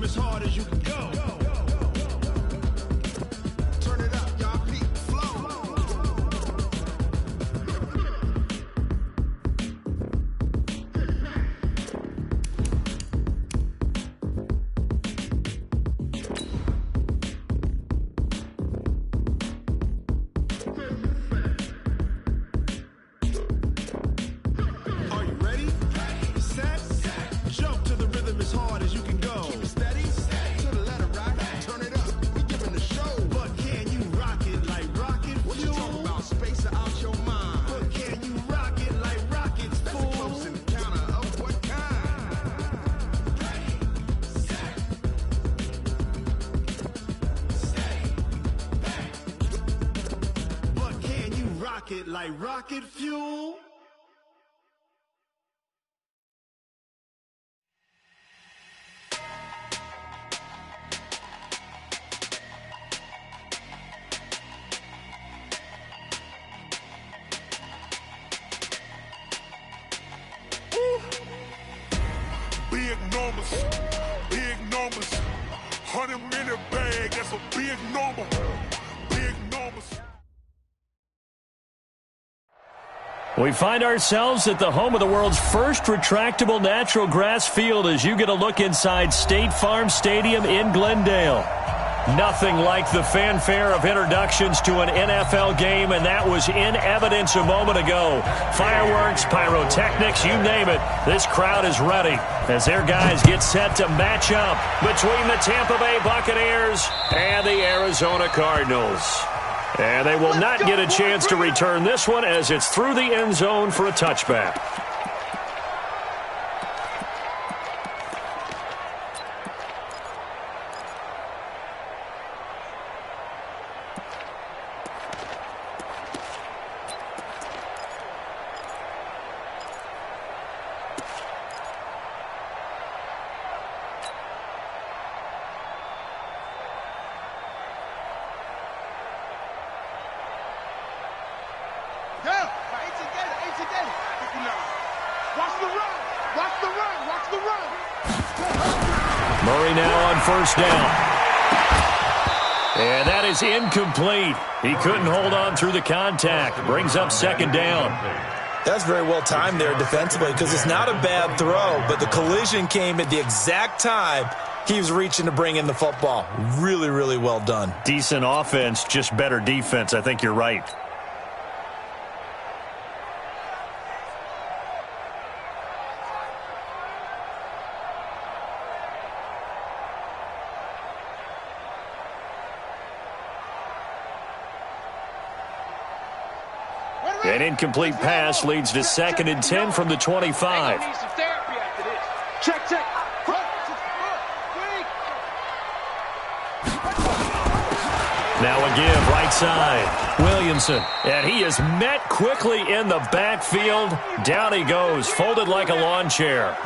as hard as you can go. Turn it up, y'all. Peak flow. Are you ready? Set. Jump to the rhythm as hard as you can go. Keep it steady. To the letter right. Turn it up. We giving the show. But can you rock it like rocket fuel? What you talking about? Space out your mind. But can you rock it like rockets, fool? That's a close encounter of what kind? Ready, set, stay back. But can you rock it like rocket fuel? Big numbers, 100-minute bag, that's a big number, big numbers. We find ourselves at the home of the world's first retractable natural grass field as you get a look inside State Farm Stadium in Glendale. Nothing like the fanfare of introductions to an NFL game, and that was in evidence a moment ago. Fireworks, pyrotechnics, you name it. This crowd is ready as their guys get set to match up between the Tampa Bay Buccaneers and the Arizona Cardinals. And they will not get a chance to return this one as it's through the end zone for a touchback. Murray now on first down. And that is incomplete. He couldn't hold on through the contact. Brings up second down. That's very well timed there defensively because it's not a bad throw, but the collision came at the exact time he was reaching to bring in the football. Really, really well done. Decent offense, just better defense. I think you're right. An incomplete pass leads to 2nd and 10 from the 25. Check. Now a give, right side. Williamson. And he is met quickly in the backfield. Down he goes, folded like a lawn chair.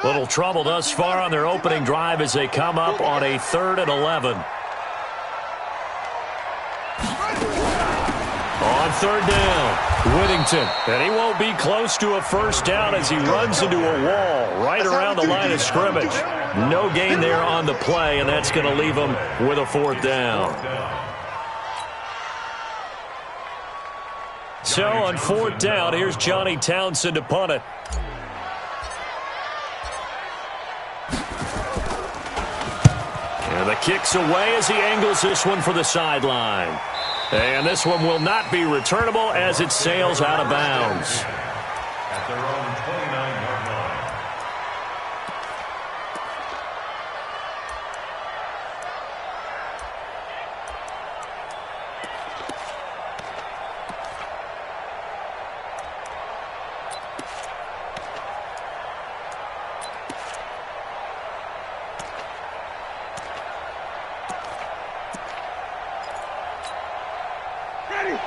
Little trouble thus far on their opening drive as they come up on a 3rd and 11. On 3rd down, Whittington. And he won't be close to a first down as he runs into a wall right around the line of scrimmage. No gain there on the play, and that's going to leave him with a 4th down. So on 4th down, here's Johnny Townsend to punt it. And the kick's away as he angles this one for the sideline. And this one will not be returnable as it sails out of bounds. At their own 29-yard line.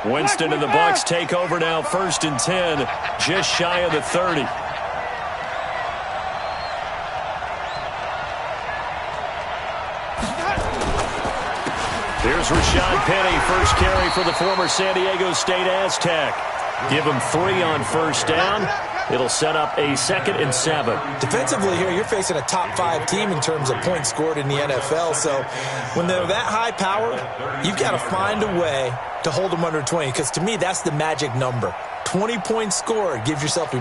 Winston and the Bucs take over now, 1st and 10, just shy of the 30. Here's Rashad Penny, first carry for the former San Diego State Aztec. Give him 3 on first down. It'll set up a 2nd and 7. Defensively here, you're facing a top 5 team in terms of points scored in the NFL. So when they're that high powered, you've got to find a way to hold them under 20. Because to me, that's the magic number. 20 points scored, you give yourself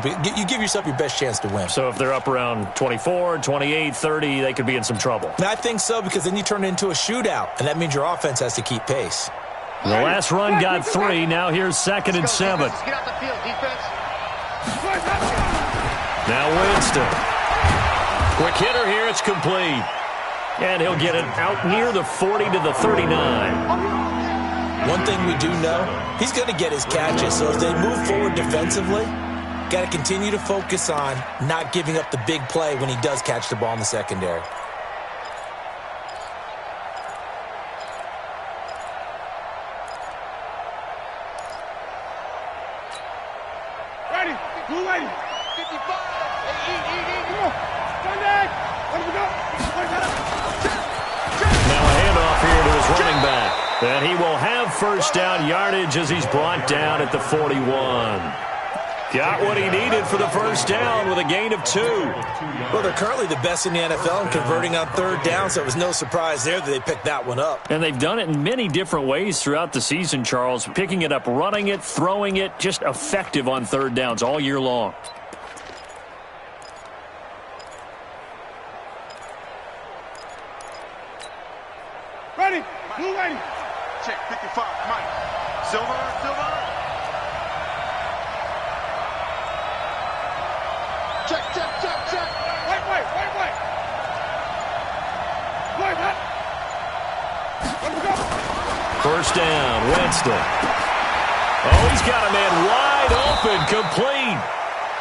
your best chance to win. So if they're up around 24, 28, 30, they could be in some trouble. And I think so, because then you turn it into a shootout, and that means your offense has to keep pace. The last run got 3. Now here's 2nd and 7. Get out the field, defense. Now Winston. Quick hitter here. It's complete. And he'll get it out near the 40 to the 39. One thing we do know, he's going to get his catches. So as they move forward defensively, got to continue to focus on not giving up the big play when he does catch the ball in the secondary. Ready. Blue lady. 55. Hey, come on. Sunday. Let me go. Now a handoff here to his running back. And he will have first down yardage as he's brought down at the 41. Got what he needed for the first down with a gain of 2. Well, they're currently the best in the NFL in converting on third down, so it was no surprise there that they picked that one up. And they've done it in many different ways throughout the season, Charles. Picking it up, running it, throwing it, just effective on third downs all year long. Ready. Blue lady. Check 55, Mike. Silver. Check. Wait. Wait, hot. Let me go. First down, Winston. Oh, he's got a man wide open, complete.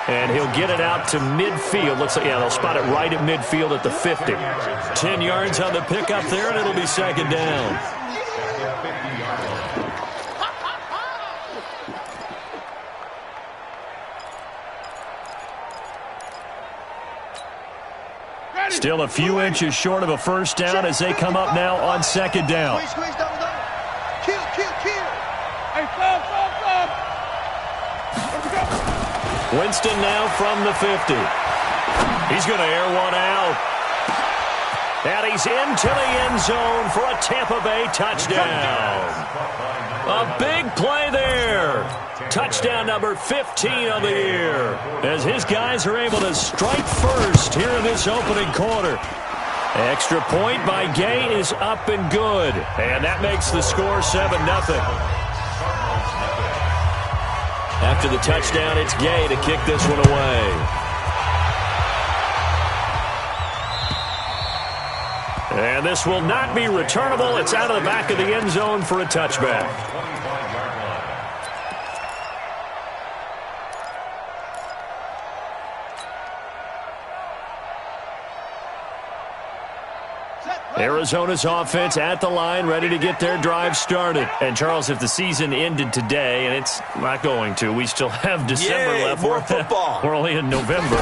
And he'll get it out to midfield. Looks like, yeah, they'll spot it right at midfield at the 50. 10 yards on the pickup there, and it'll be 2nd down. Still a few inches short of a first down as they come up now on 2nd down. Squeeze, double. Kill. Hey, fall. Let me go. Winston now from the 50. He's going to air one out. And he's into the end zone for a Tampa Bay touchdown. A big play there. Touchdown number 15 of the year as his guys are able to strike first here in this opening quarter. Extra point by Gay is up and good. And that makes the score 7-0. After the touchdown, it's Gay to kick this one away. And this will not be returnable. It's out of the back of the end zone for a touchback. Arizona's offense at the line, ready to get their drive started. And, Charles, if the season ended today, and it's not going to, we still have December left. More football. We're only in November.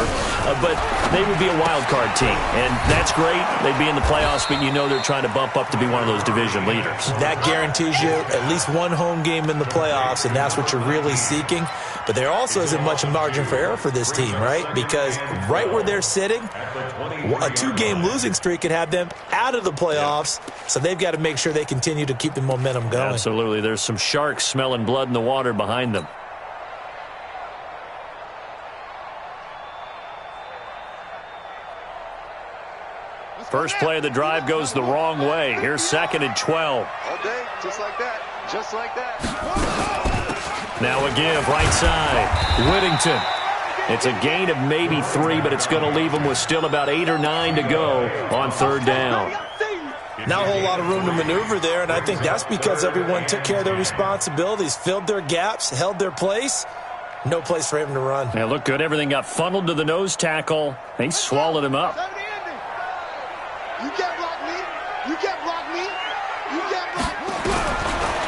But they would be a wild card team. And that's great. They'd be in the playoffs, but you know they're trying to bump up to be one of those division leaders. That guarantees you at least one home game in the playoffs, and that's what you're really seeking. But there also isn't much margin for error for this team, right? Because right where they're sitting, a 2-game losing streak could have them out of the playoffs, so they've got to make sure they continue to keep the momentum going. Absolutely. There's some sharks smelling blood in the water behind them. First play of the drive goes the wrong way. Here's 2nd and 12. All day, just like that. Just like that. Now a give, right side. Whittington. It's a gain of maybe 3, but it's going to leave them with still about 8 or 9 to go on 3rd down. Not a whole lot of room to maneuver there, and I think that's because everyone took care of their responsibilities, filled their gaps, held their place. No place for him to run. Yeah, looked good. Everything got funneled to the nose tackle. They swallowed him up. You can't block me. You can't block me. You can't block me.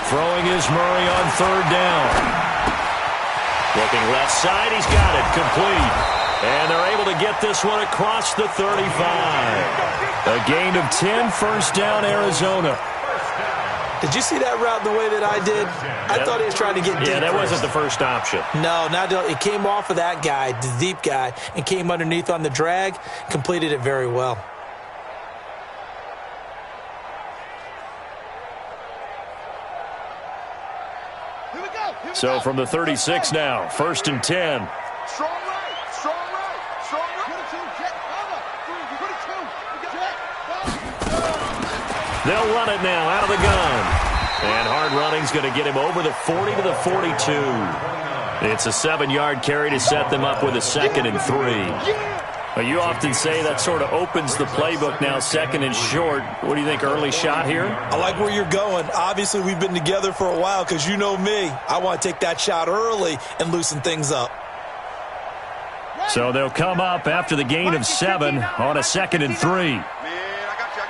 Throwing is Murray on 3rd down. Looking left side, he's got it, complete. And they're able to get this one across the 35. A gain of 10, first down, Arizona. Did you see that route the way that I did? I thought he was trying to get deep. Yeah, that first. wasn't the first option. No, it came off of that guy, the deep guy, and came underneath on the drag, completed it very well. Here we go. So from the 36 now, 1st and 10. Strong right. Strong right. Strong right. 22. Jet cover. 22. Jet cover. They'll run it now out of the gun. And hard running's going to get him over the 40 to the 42. It's a 7-yard carry to set them up with a 2nd and 3. You often say that sort of opens the playbook now, 2nd and short. What do you think, early shot here? I like where you're going. Obviously, we've been together for a while because you know me. I want to take that shot early and loosen things up. So they'll come up after the gain of 7 on a 2nd and 3. Man, I got you.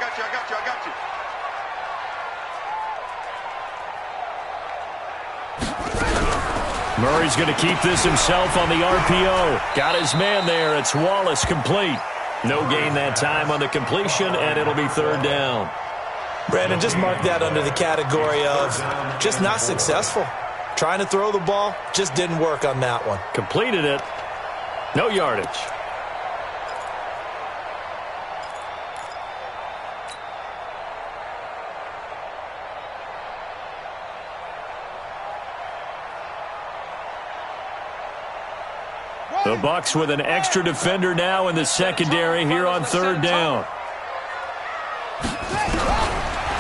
Murray's going to keep this himself on the RPO. Got his man there. It's Wallace complete. No gain that time on the completion, and it'll be 3rd down. Brandon, just mark that under the category of just not successful. Trying to throw the ball, just didn't work on that one. Completed it. No yardage. The Bucs with an extra defender now in the secondary here on 3rd down.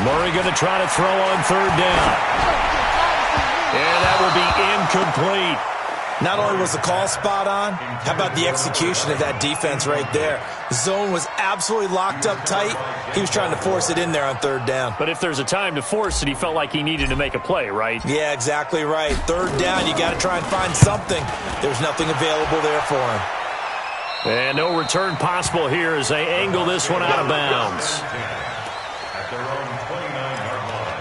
Murray going to try to throw on 3rd down. And that will be incomplete. Not only was the call spot on, how about the execution of that defense right there? The zone was absolutely locked up tight. He was trying to force it in there on 3rd down. But if there's a time to force it, he felt like he needed to make a play, right? Yeah, exactly right. 3rd down, you got to try and find something. There's nothing available there for him. And no return possible here as they angle this one out of bounds. At their own 29-yard line.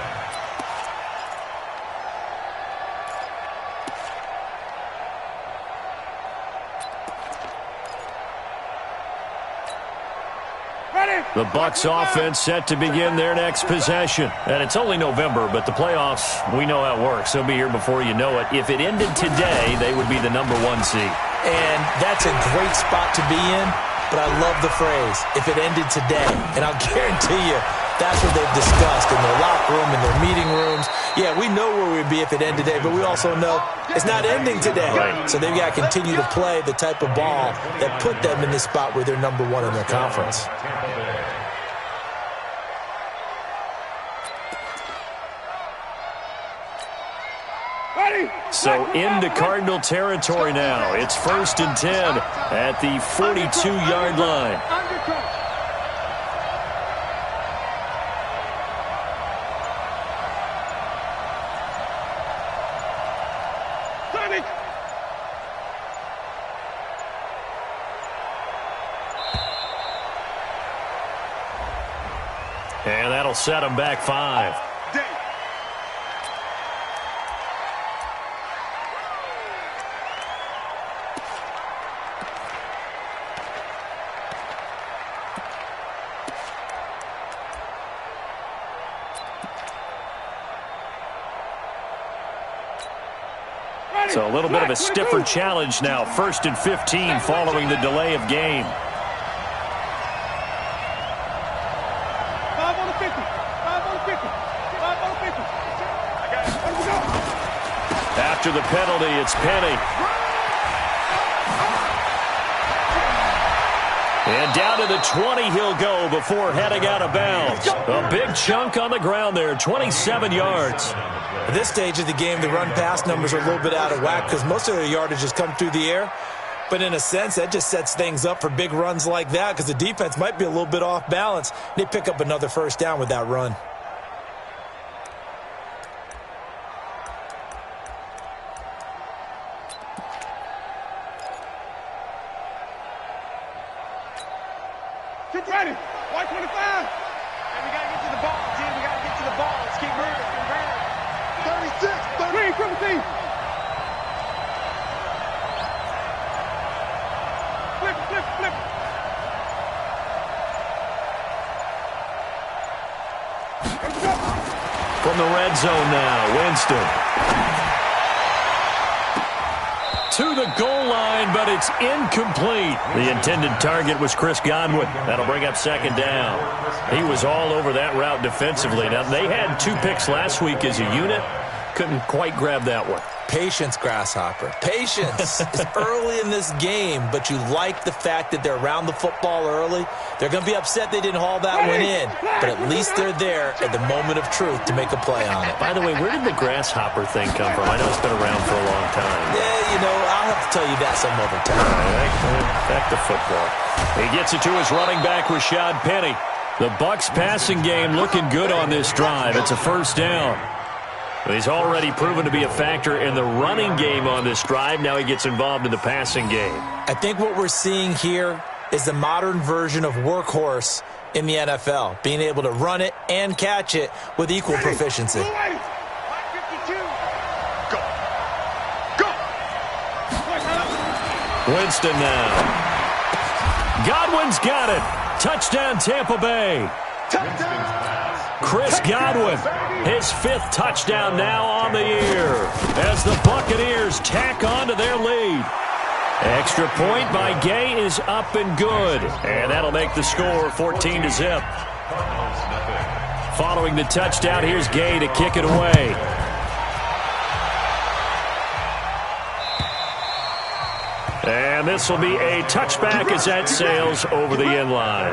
The Bucs offense set to begin their next possession. And it's only November, but the playoffs, we know how it works. They'll be here before you know it. If it ended today, they would be the number 1 seed. And that's a great spot to be in, but I love the phrase, if it ended today. And I'll guarantee you, that's what they've discussed in their locker room, in their meeting rooms. Yeah, we know where we'd be if it ended today, but we also know it's not ending today. Right. So they've got to continue to play the type of ball that put them in the spot where they're number 1 in their conference. So into Cardinal territory now. It's 1st and 10 at the 42-yard line. And that'll set him back 5. So a little bit of a stiffer challenge now. 1st and 15 following the delay of game. 5 on the 50. 5 on the 50. 5 on the 50. I got it. Let me go. After the penalty, it's Penny. And down to the 20 he'll go before heading out of bounds. A big chunk on the ground there, 27 yards. At this stage of the game, the run-pass numbers are a little bit out of whack because most of their yardage has come through the air. But in a sense, that just sets things up for big runs like that because the defense might be a little bit off balance. They pick up another 1st down with that run. Get ready. White 25. And we got to get to the ball, team. We got to get to the ball. Let's keep moving. 36. 30. 17. Flip, flip, flip. the red zone now. Winston. To the goal line, but it's incomplete. The intended target was Chris Godwin. That'll bring up second down. He was all over that route defensively. Now, they had 2 picks last week as a unit. Couldn't quite grab that one. Patience, Grasshopper. Patience. It's early in this game, but you like the fact that they're around the football early. They're going to be upset they didn't haul that one in, but at least they're there at the moment of truth to make a play on it. By the way, where did the Grasshopper thing come from? I know it's been around for a long time. Yeah, you know, I'll have to tell you that some other time. All right, back to football. He gets it to his running back, Rashad Penny. The Bucs passing game looking good on this drive. It's a first down. He's already proven to be a factor in the running game on this drive. Now he gets involved in the passing game. I think what we're seeing here is the modern version of workhorse in the NFL, being able to run it and catch it with equal proficiency. Winston now. Godwin's got it. Touchdown, Tampa Bay. Chris Godwin, his 5th touchdown now on the year as the Buccaneers tack on to their lead. Extra point by Gay is up and good, and that'll make the score 14-0. Following the touchdown, here's Gay to kick it away. And this will be a touchback as that sails over the end line.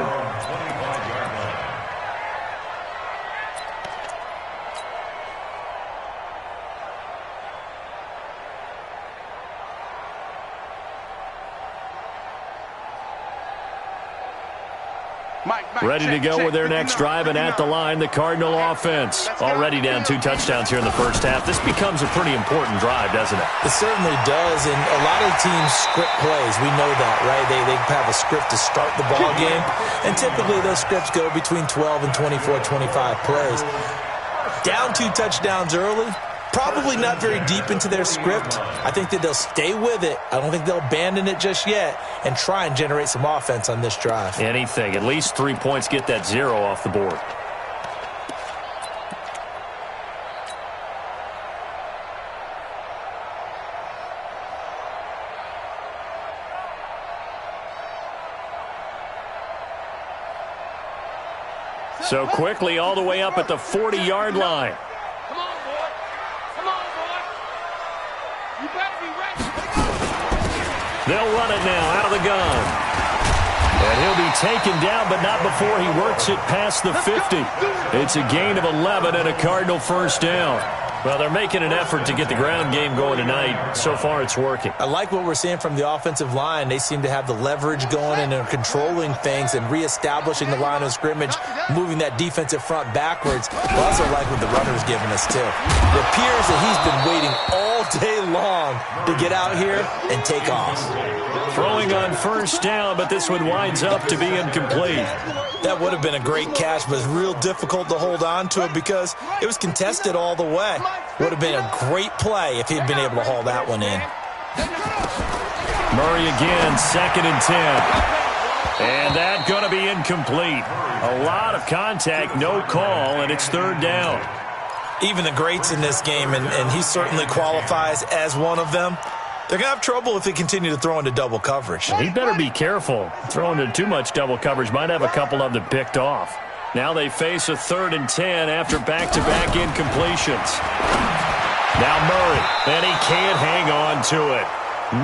Ready to go with their next drive, and at the line, the Cardinal offense. Already down 2 touchdowns here in the first half. This becomes a pretty important drive, doesn't it? It certainly does, and a lot of teams script plays. We know that, right? They have a script to start the ball game, and typically those scripts go between 12 and 24, 25 plays. Down 2 touchdowns early, probably not very deep into their script. I think that they'll stay with it. I don't think they'll abandon it just yet and try and generate some offense on this drive. Anything. At least 3 points, get that 0 off the board. So quickly all the way up at the 40-yard line. They'll run it now out of the gun. And he'll be taken down, but not before he works it past the 50. It's a gain of 11 and a Cardinal first down. Well, they're making an effort to get the ground game going tonight. So far, it's working. I like what we're seeing from the offensive line. They seem to have the leverage going and are controlling things and reestablishing the line of scrimmage, moving that defensive front backwards. I also like what the runner's giving us, too. It appears that he's been waiting all day long to get out here and take off. Throwing on first down, but this one winds up to be incomplete. That would have been a great catch, but it's real difficult to hold on to it because it was contested all the way. Would have been a great play if he'd been able to haul that one in. Murray again, 2nd and 10. And that's going to be incomplete. A lot of contact, no call, and it's 3rd down. Even the greats in this game, and he certainly qualifies as one of them, they're going to have trouble if they continue to throw into double coverage. He better be careful. Throwing into too much double coverage might have a couple of them picked off. Now they face a 3rd and 10 after back-to-back incompletions. Now Murray, and he can't hang on to it.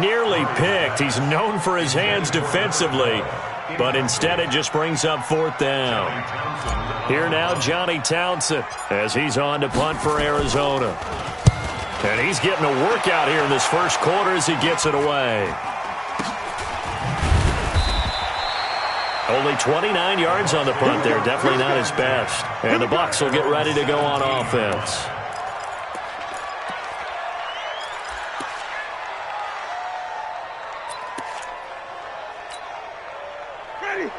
Nearly picked. He's known for his hands defensively, but instead it just brings up 4th down. Here now Johnny Townsend as he's on to punt for Arizona. And he's getting a workout here in this first quarter as he gets it away. Only 29 yards on the punt there. Definitely not his best. And the Bucs will get ready to go on offense.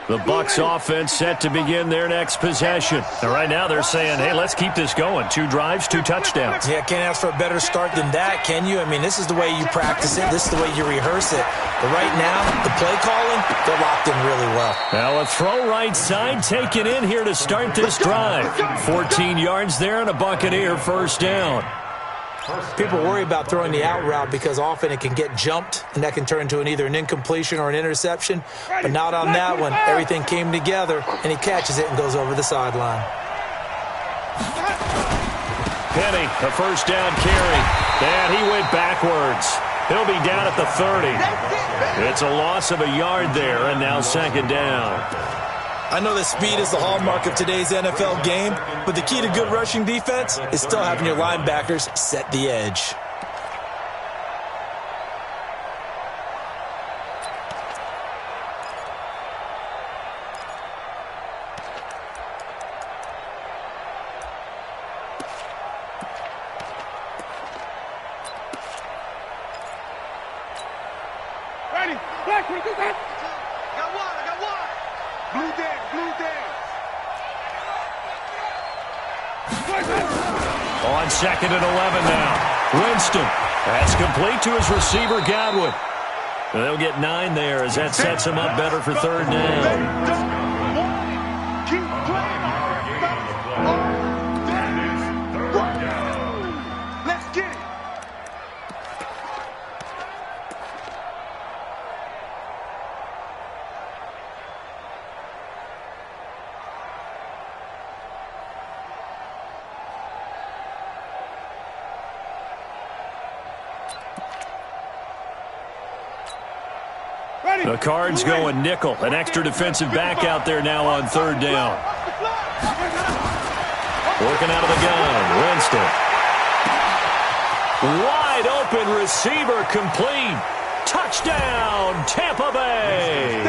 The Bucs offense set to begin their next possession. And right now they're saying, hey, let's keep this going. 2 drives, 2 touchdowns. Yeah, can't ask for a better start than that, can you? I mean, this is the way you practice it. This is the way you rehearse it. But right now, the play calling, they're locked in really well. Now a throw right side taken in here to start this drive. 14 yards there and a Buccaneer first down. People worry about throwing the out route because often it can get jumped, and that can turn into either an incompletion or an interception. But not on that one. Everything came together, and he catches it and goes over the sideline. Penny, a first down carry. And he went backwards. He'll be down at the 30. It's a loss of a yard there, and now second down. I know that speed is the hallmark of today's NFL game, but the key to good rushing defense is still having your linebackers set the edge. Ready? Black, what is that? I got one. Blue dance. On 2nd and 11 now. Winston. That's complete to his receiver, Godwin. They'll get 9 there as that sets him up better for third down. Keep playing. Let's get it. The Cards going nickel. An extra defensive back out there now on third down. Working out of the gun. Winston. Wide open receiver complete. Touchdown, Tampa Bay.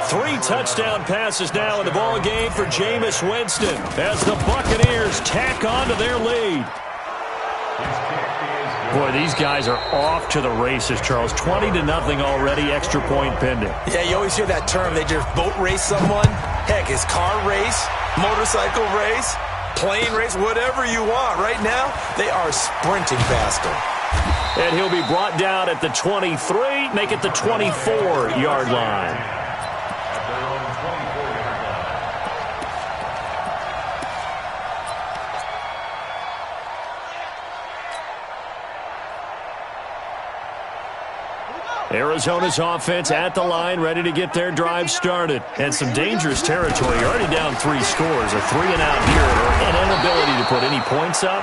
3 touchdown passes now in the ball game for Jameis Winston as the Buccaneers tack on to their lead. Boy, these guys are off to the races, Charles. 20-0 already, extra point pending. Yeah, you always hear that term. They just boat race someone. Heck, it's car race, motorcycle race, plane race, whatever you want. Right now, they are sprinting past him. And he'll be brought down at the 23, make it the 24-yard line. Arizona's offense at the line, ready to get their drive started. And some dangerous territory. You're already down 3 scores, a 3-and-out here, or an inability to put any points up.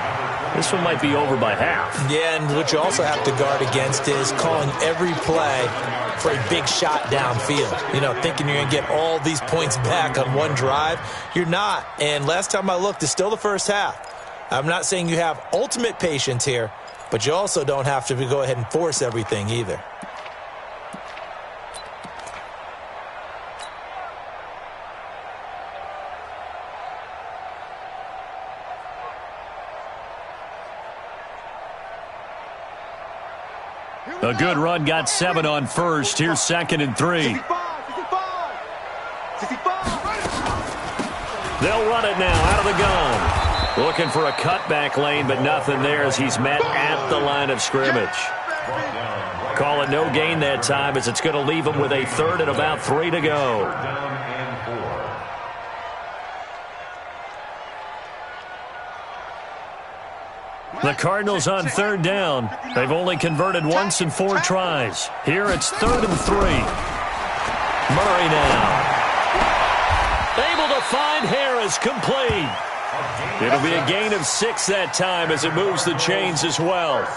This one might be over by half. Yeah, and what you also have to guard against is calling every play for a big shot downfield. You know, thinking you're going to get all these points back on one drive. You're not. And last time I looked, it's still the first half. I'm not saying you have ultimate patience here, but you also don't have to go ahead and force everything either. A good run got 7 on first. Here's 2nd and 3. They'll run it now out of the gun. Looking for a cutback lane, but nothing there as he's met at the line of scrimmage. Call it no gain that time as it's going to leave him with a 3rd and about 3 to go. The Cardinals on 3rd down. They've only converted once in 4 tries. Here it's 3rd and 3. Murray now. Able to find Harris, complete. It'll be a gain of 6 that time as it moves the chains as well.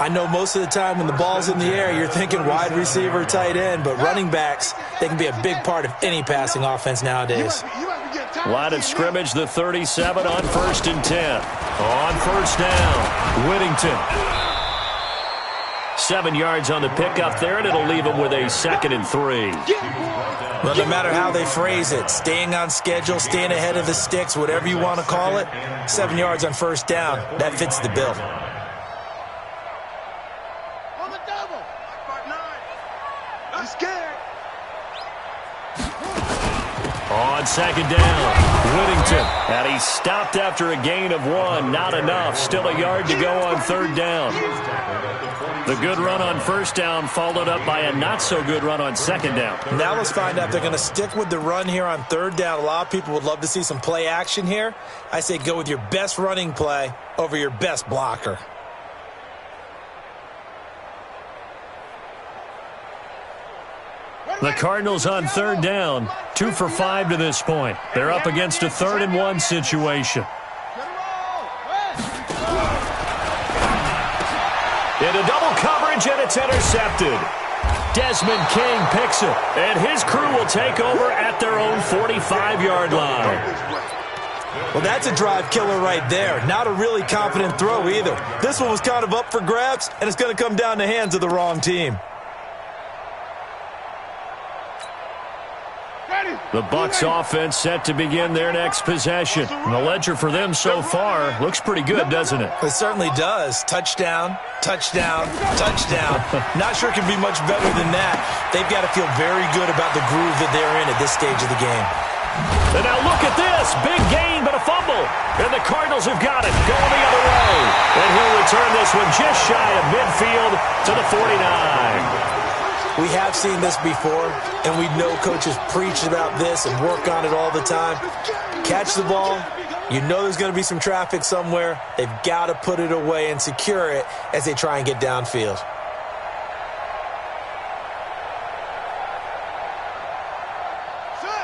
I know most of the time when the ball's in the air, you're thinking wide receiver, tight end, but running backs, they can be a big part of any passing offense nowadays. Line of scrimmage, the 37 on 1st and 10. On first down, Whittington. 7 yards on the pickup there, and it'll leave him with a 2nd and 3. Well, no matter how they phrase it, staying on schedule, staying ahead of the sticks, whatever you want to call it, 7 yards on first down, that fits the bill. On the double. I'm scared. On second down, Whittington. And he stopped after a gain of 1. Not enough. Still a yard to go on third down. The good run on first down followed up by a not-so-good run on second down. Now let's find out if they're going to stick with the run here on third down. A lot of people would love to see some play action here. I say go with your best running play over your best blocker. The Cardinals on third down, 2 for 5 to this point. They're up against a 3rd and 1 situation. Into double coverage, and it's intercepted. Desmond King picks it, and his crew will take over at their own 45-yard line. Well, that's a drive killer right there. Not a really confident throw either. This one was kind of up for grabs, and it's going to come down the hands of the wrong team. The Bucs offense set to begin their next possession. And the ledger for them so far looks pretty good, doesn't it? It certainly does. Touchdown, touchdown, touchdown. Not sure it can be much better than that. They've got to feel very good about the groove that they're in at this stage of the game. And now look at this. Big gain, but a fumble. And the Cardinals have got it. Going the other way. And he'll return this one just shy of midfield to the 49. We have seen this before, and we know coaches preach about this and work on it all the time. Catch the ball. You know there's going to be some traffic somewhere. They've got to put it away and secure it as they try and get downfield.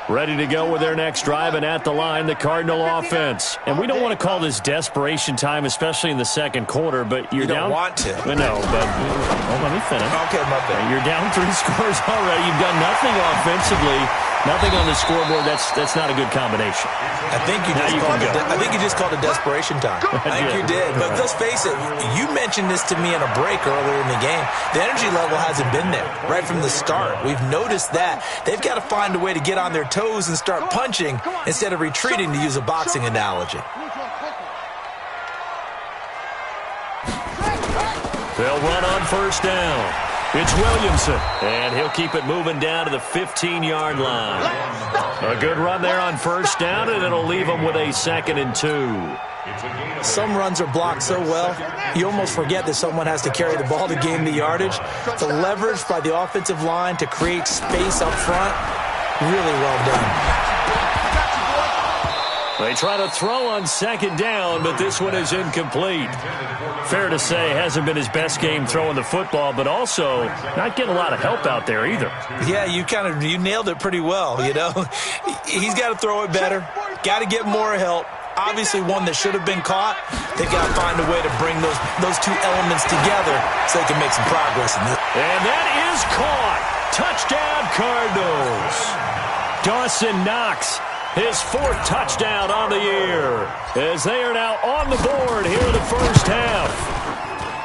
Ready to go with their next drive, and at the line, the Cardinal offense. And we don't want to call this desperation time, especially in the second quarter, but you're down. You don't want to. No, but let me finish. Okay, my bad. You're down 3 scores already. You've done nothing offensively, nothing on the scoreboard. That's not a good combination. I think you just called it desperation time. I think you did. But let's face it, you mentioned this to me in a break earlier in the game. The energy level hasn't been there right from the start. We've noticed that. They've got to find a way to get on their toes and start punching instead of retreating, to use a boxing analogy. They'll run on first down. It's Williamson, and he'll keep it moving down to the 15-yard line. A good run there on first down, and it'll leave them with a 2nd and 2. Some runs are blocked so well, you almost forget that someone has to carry the ball to gain the yardage. The leverage by the offensive line to create space up front, really well done. They try to throw on second down, but this one is incomplete. Fair to say, hasn't been his best game throwing the football, but also not getting a lot of help out there either. Yeah, you nailed it pretty well, you know. He's got to throw it better, got to get more help. Obviously one that should have been caught. They've got to find a way to bring those two elements together so they can make some progress in this. And that is caught. Touchdown, Cardinals. Dawson Knox, his 4th touchdown on the year, as they are now on the board here in the first half.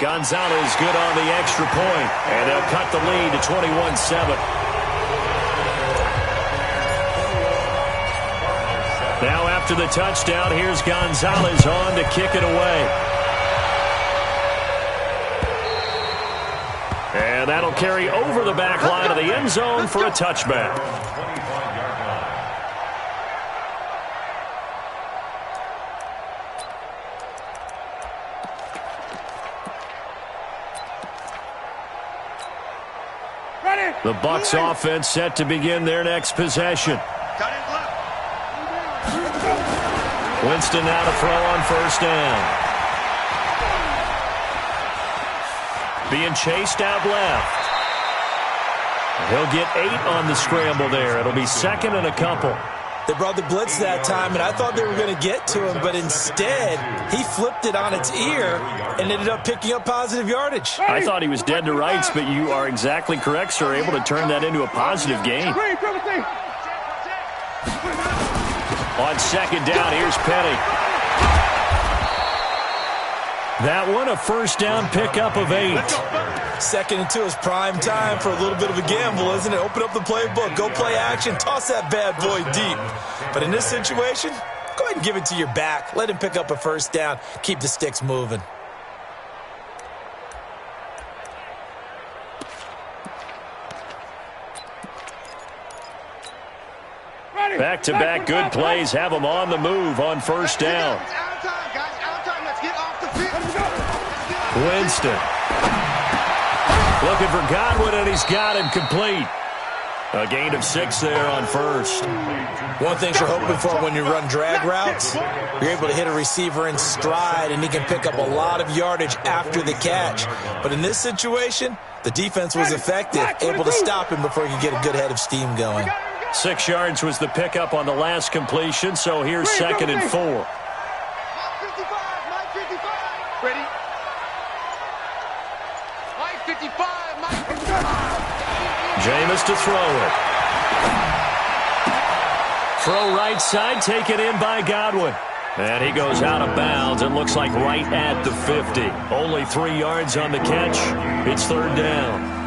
Gonzalez good on the extra point, and they'll cut the lead to 21-7. Now after the touchdown, here's Gonzalez on to kick it away. And that'll carry over the back line of the end zone for a touchback. The Bucs offense set to begin their next possession. Winston now to throw on first down. Being chased out left. He'll get 8 on the scramble there. It'll be 2nd and a couple. They brought the blitz that time, and I thought they were going to get to him, but instead he flipped it on its ear and ended up picking up positive yardage. I thought he was dead to rights, but you are exactly correct, sir. Able to turn that into a positive gain. On second down, here's Petty. That one, a first down pickup of 8. 2nd and 2 is prime time for a little bit of a gamble, isn't it? Open up the playbook, go play action, toss that bad boy deep. But in this situation, go ahead and give it to your back. Let him pick up a first down. Keep the sticks moving. Back-to-back good plays have them on the move on first down. Winston. Looking for Godwin, and he's got him complete. A gain of 6 there on first. One thing you're hoping for when you run drag routes, you're able to hit a receiver in stride, and he can pick up a lot of yardage after the catch. But in this situation, the defense was effective, able to stop him before he could get a good head of steam going. 6 yards was the pickup on the last completion, so here's 2nd and 4. Ready? Mike 55, Mike 55. Jameis to throw it. Throw right side, taken in by Godwin. And he goes out of bounds. It looks like right at the 50. Only 3 yards on the catch. It's 3rd down.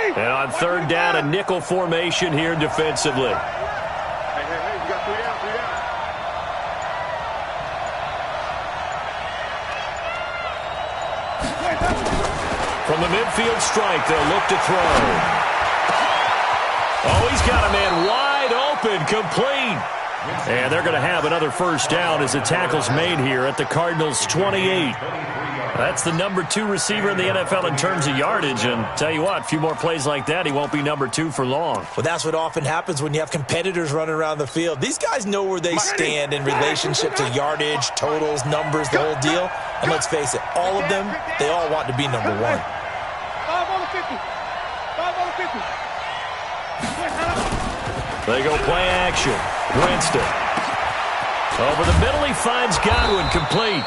And on 3rd down, a nickel formation here defensively. Hey, you got 3 down, 3 down. From the midfield strike, they'll look to throw. Oh, he's got a man wide open, complete. And they're going to have another first down as the tackle's made here at the Cardinals' 28. That's the number 2 receiver in the NFL in terms of yardage. And tell you what, a few more plays like that, he won't be number 2 for long. Well, that's what often happens when you have competitors running around the field. These guys know where they stand in relationship to yardage, totals, numbers, the whole deal. And let's face it, all of them, they all want to be number 1. 5 on the 50. 5 on the 50. They go play action. Winston. Over the middle, he finds Godwin, complete.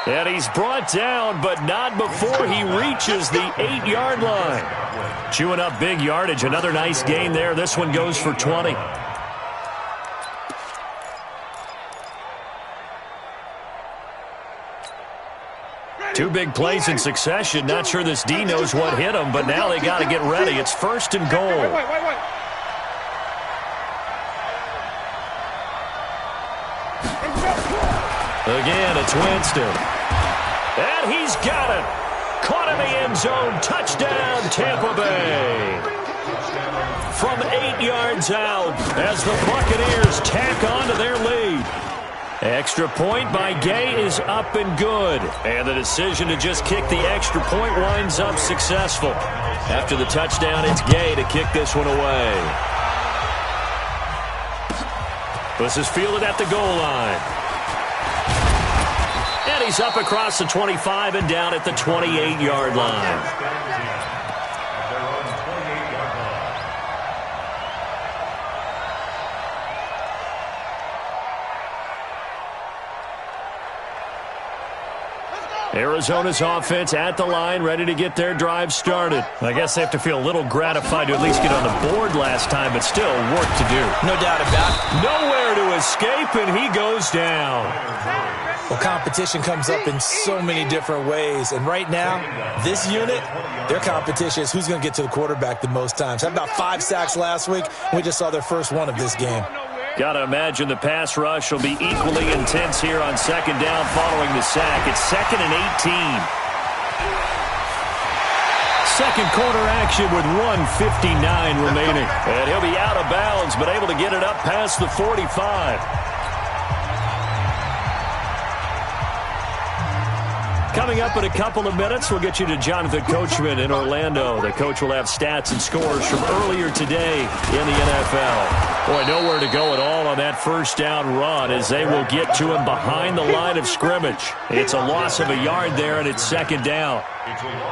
And he's brought down, but not before he reaches the 8-yard line. Chewing up big yardage. Another nice gain there. This one goes for 20. Two big plays in succession. Not sure this D knows what hit him, but now they got to get ready. It's 1st and goal. Wait. Again, it's Winston. And he's got it. Caught in the end zone. Touchdown, Tampa Bay. From 8 yards out as the Buccaneers tack on to their lead. Extra point by Gay is up and good. And the decision to just kick the extra point winds up successful. After the touchdown, it's Gay to kick this one away. This is fielded at the goal line. And he's up across the 25 and down at the 28-yard line. Arizona's offense at the line, ready to get their drive started. I guess they have to feel a little gratified to at least get on the board last time, but still work to do. No doubt about it. Nowhere to escape, and he goes down. Well, competition comes up in so many different ways. And right now, this unit, their competition is who's going to get to the quarterback the most times. Had about 5 sacks last week. We just saw their first one of this game. Got to imagine the pass rush will be equally intense here on 2nd down following the sack. It's 2nd and 18. Second quarter action with 1:59 remaining. And he'll be out of bounds, but able to get it up past the 45. Coming up in a couple of minutes, we'll get you to Jonathan Coachman in Orlando. The coach will have stats and scores from earlier today in the NFL. Boy, nowhere to go at all on that first down run as they will get to him behind the line of scrimmage. It's a loss of a yard there, and it's 2nd down.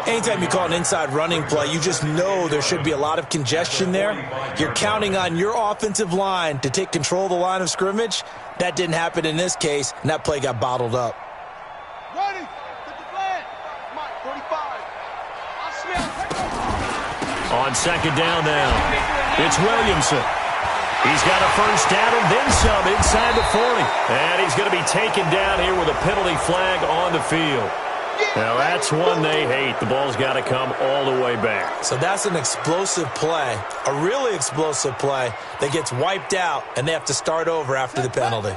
Anytime you call an inside running play, you just know there should be a lot of congestion there. You're counting on your offensive line to take control of the line of scrimmage. That didn't happen in this case, and that play got bottled up. Ready. Get the flag. Mike, 45. I smell. On 2nd down now, it's Williamson. He's got a first down and then some inside the 40. And he's going to be taken down here with a penalty flag on the field. Now, that's one they hate. The ball's got to come all the way back. So that's an explosive play, a really explosive play that gets wiped out, and they have to start over after the penalty.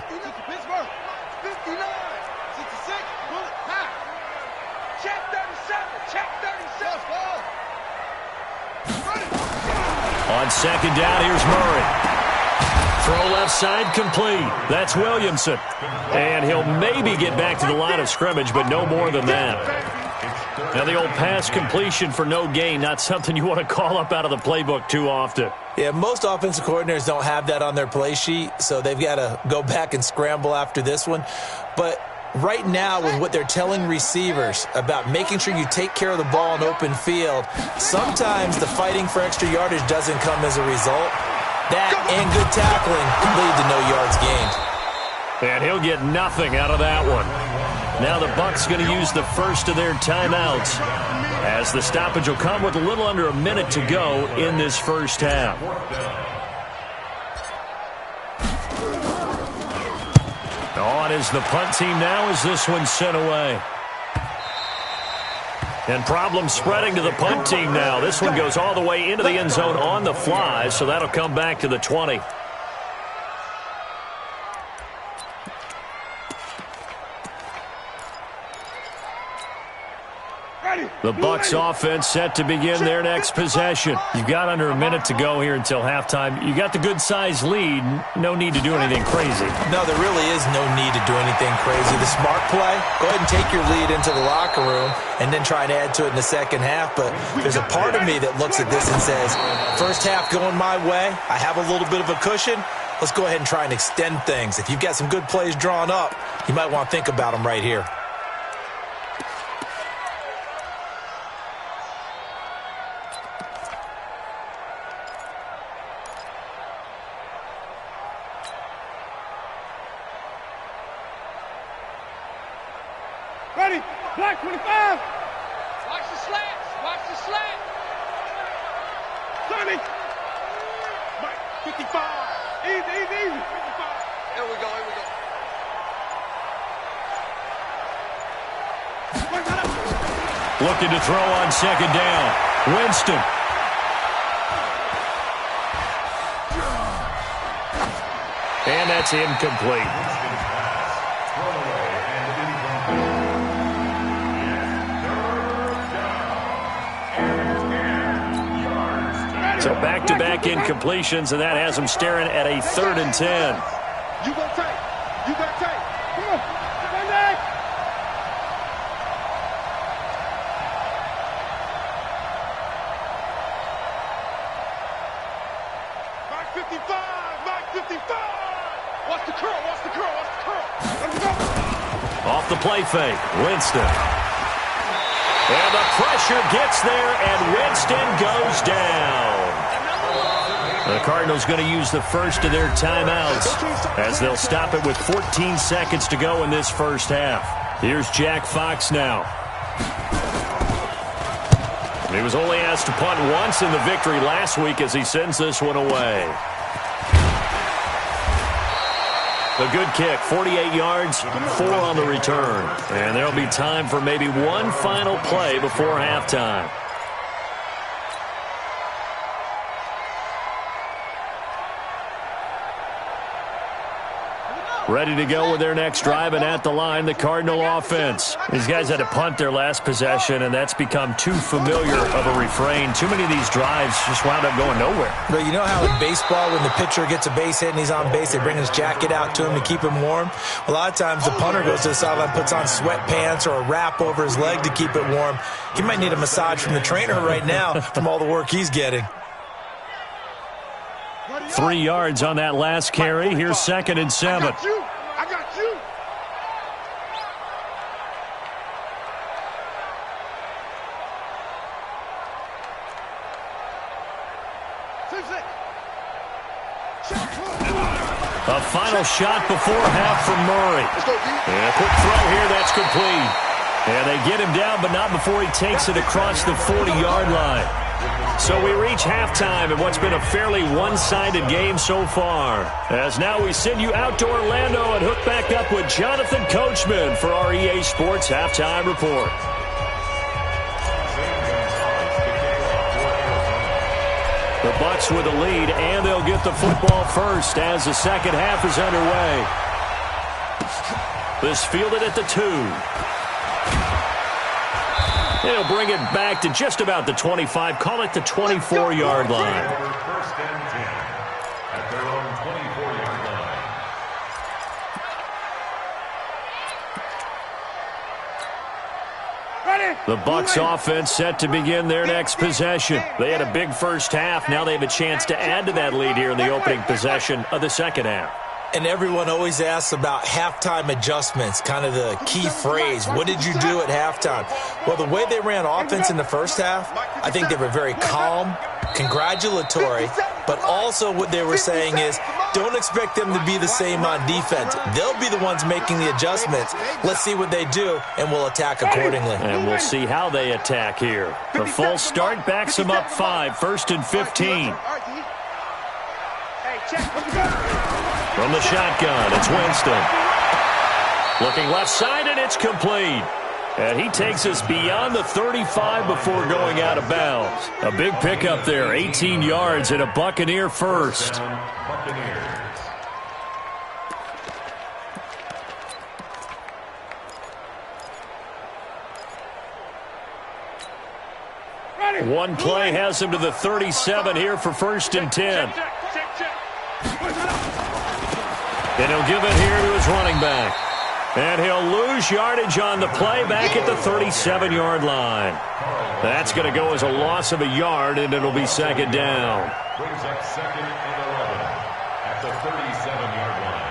On second down, here's Murray. Throw left side, complete. That's Williamson. And he'll maybe get back to the line of scrimmage, but no more than that. Now, the old pass completion for no gain, not something you want to call up out of the playbook too often. Yeah, most offensive coordinators don't have that on their play sheet, so they've got to go back and scramble after this one. But right now, with what they're telling receivers about making sure you take care of the ball in open field, sometimes the fighting for extra yardage doesn't come as a result. That and good tackling can lead to no yards gained. And he'll get nothing out of that one. Now the Bucs going to use the first of their timeouts, as the stoppage will come with a little under a minute to go in this first half. On is the punt team now as this one's sent away. And problems spreading to the punt team now. This one goes all the way into the end zone on the fly, so that'll come back to the 20. The Bucs offense set to begin their next possession. You've got under a minute to go here until halftime. You got the good-sized lead. No need to do anything crazy. No, there really is no need to do anything crazy. The smart play, go ahead and take your lead into the locker room and then try and add to it in the second half. But there's a part of me that looks at this and says, first half going my way, I have a little bit of a cushion. Let's go ahead and try and extend things. If you've got some good plays drawn up, you might want to think about them right here. Ready? Black 25. Watch the slants. Watch the slant. Sonny. Mike, 55. Easy, easy, easy. 55. Here we go, here we go. Looking to throw on second down. Winston. And that's incomplete. So back-to-back incompletions, and that has them staring at a 3rd and 10. You gonna take. You gonna take. Come on. One day. Mark 55. Mark 55. Watch the curl. Watch the curl. Watch the curl. Let him go. Off the play fake, Winston. And the pressure gets there, and Winston goes down. The Cardinals going to use the first of their timeouts as they'll stop it with 14 seconds to go in this first half. Here's Jack Fox now. He was only asked to punt once in the victory last week as he sends this one away. A good kick, 48 yards, 4 on the return. And there'll be time for maybe one final play before halftime. Ready to go with their next drive, and at the line, the Cardinal offense. These guys had to punt their last possession, and that's become too familiar of a refrain. Too many of these drives just wound up going nowhere. But you know how in baseball, when the pitcher gets a base hit and he's on base, they bring his jacket out to him to keep him warm? A lot of times the punter goes to the sideline, puts on sweatpants or a wrap over his leg to keep it warm. He might need a massage from the trainer right now from all the work he's getting. 3 yards on that last carry. Here's 2nd and 7. I got you. A final shot before half from Murray. And a quick throw here, that's complete. And they get him down, but not before he takes it across the 40-yard line. So we reach halftime in what's been a fairly one-sided game so far. As now we send you out to Orlando and hook back up with Jonathan Coachman for our EA Sports Halftime Report. The Bucs with the lead, and they'll get the football first as the second half is underway. This fielded at the 2. They'll bring it back to just about the 25, call it the 24-yard line. First and 10 at their own 24-yard line. The Bucs offense set to begin their next possession. They had a big first half. Now they have a chance to add to that lead here in the opening possession of the second half. And everyone always asks about halftime adjustments, kind of the key phrase. What did you do at halftime? Well, the way they ran offense in the first half, I think they were very calm, congratulatory, but also what they were saying is don't expect them to be the same on defense. They'll be the ones making the adjustments. Let's see what they do, and we'll attack accordingly. And we'll see how they attack here. The full start backs them up 5, 1st and 15. From the shotgun, it's Winston. Looking left side, and it's complete. And he takes us beyond the 35 before going out of bounds. A big pickup there, 18 yards and a Buccaneer first. Buccaneers. One play has him to the 37 here for 1st and 10. And he'll give it here to his running back. And he'll lose yardage on the play back at the 37-yard line. That's going to go as a loss of a yard, and it'll be second down. Brings up 2nd and 11 at the 37-yard line.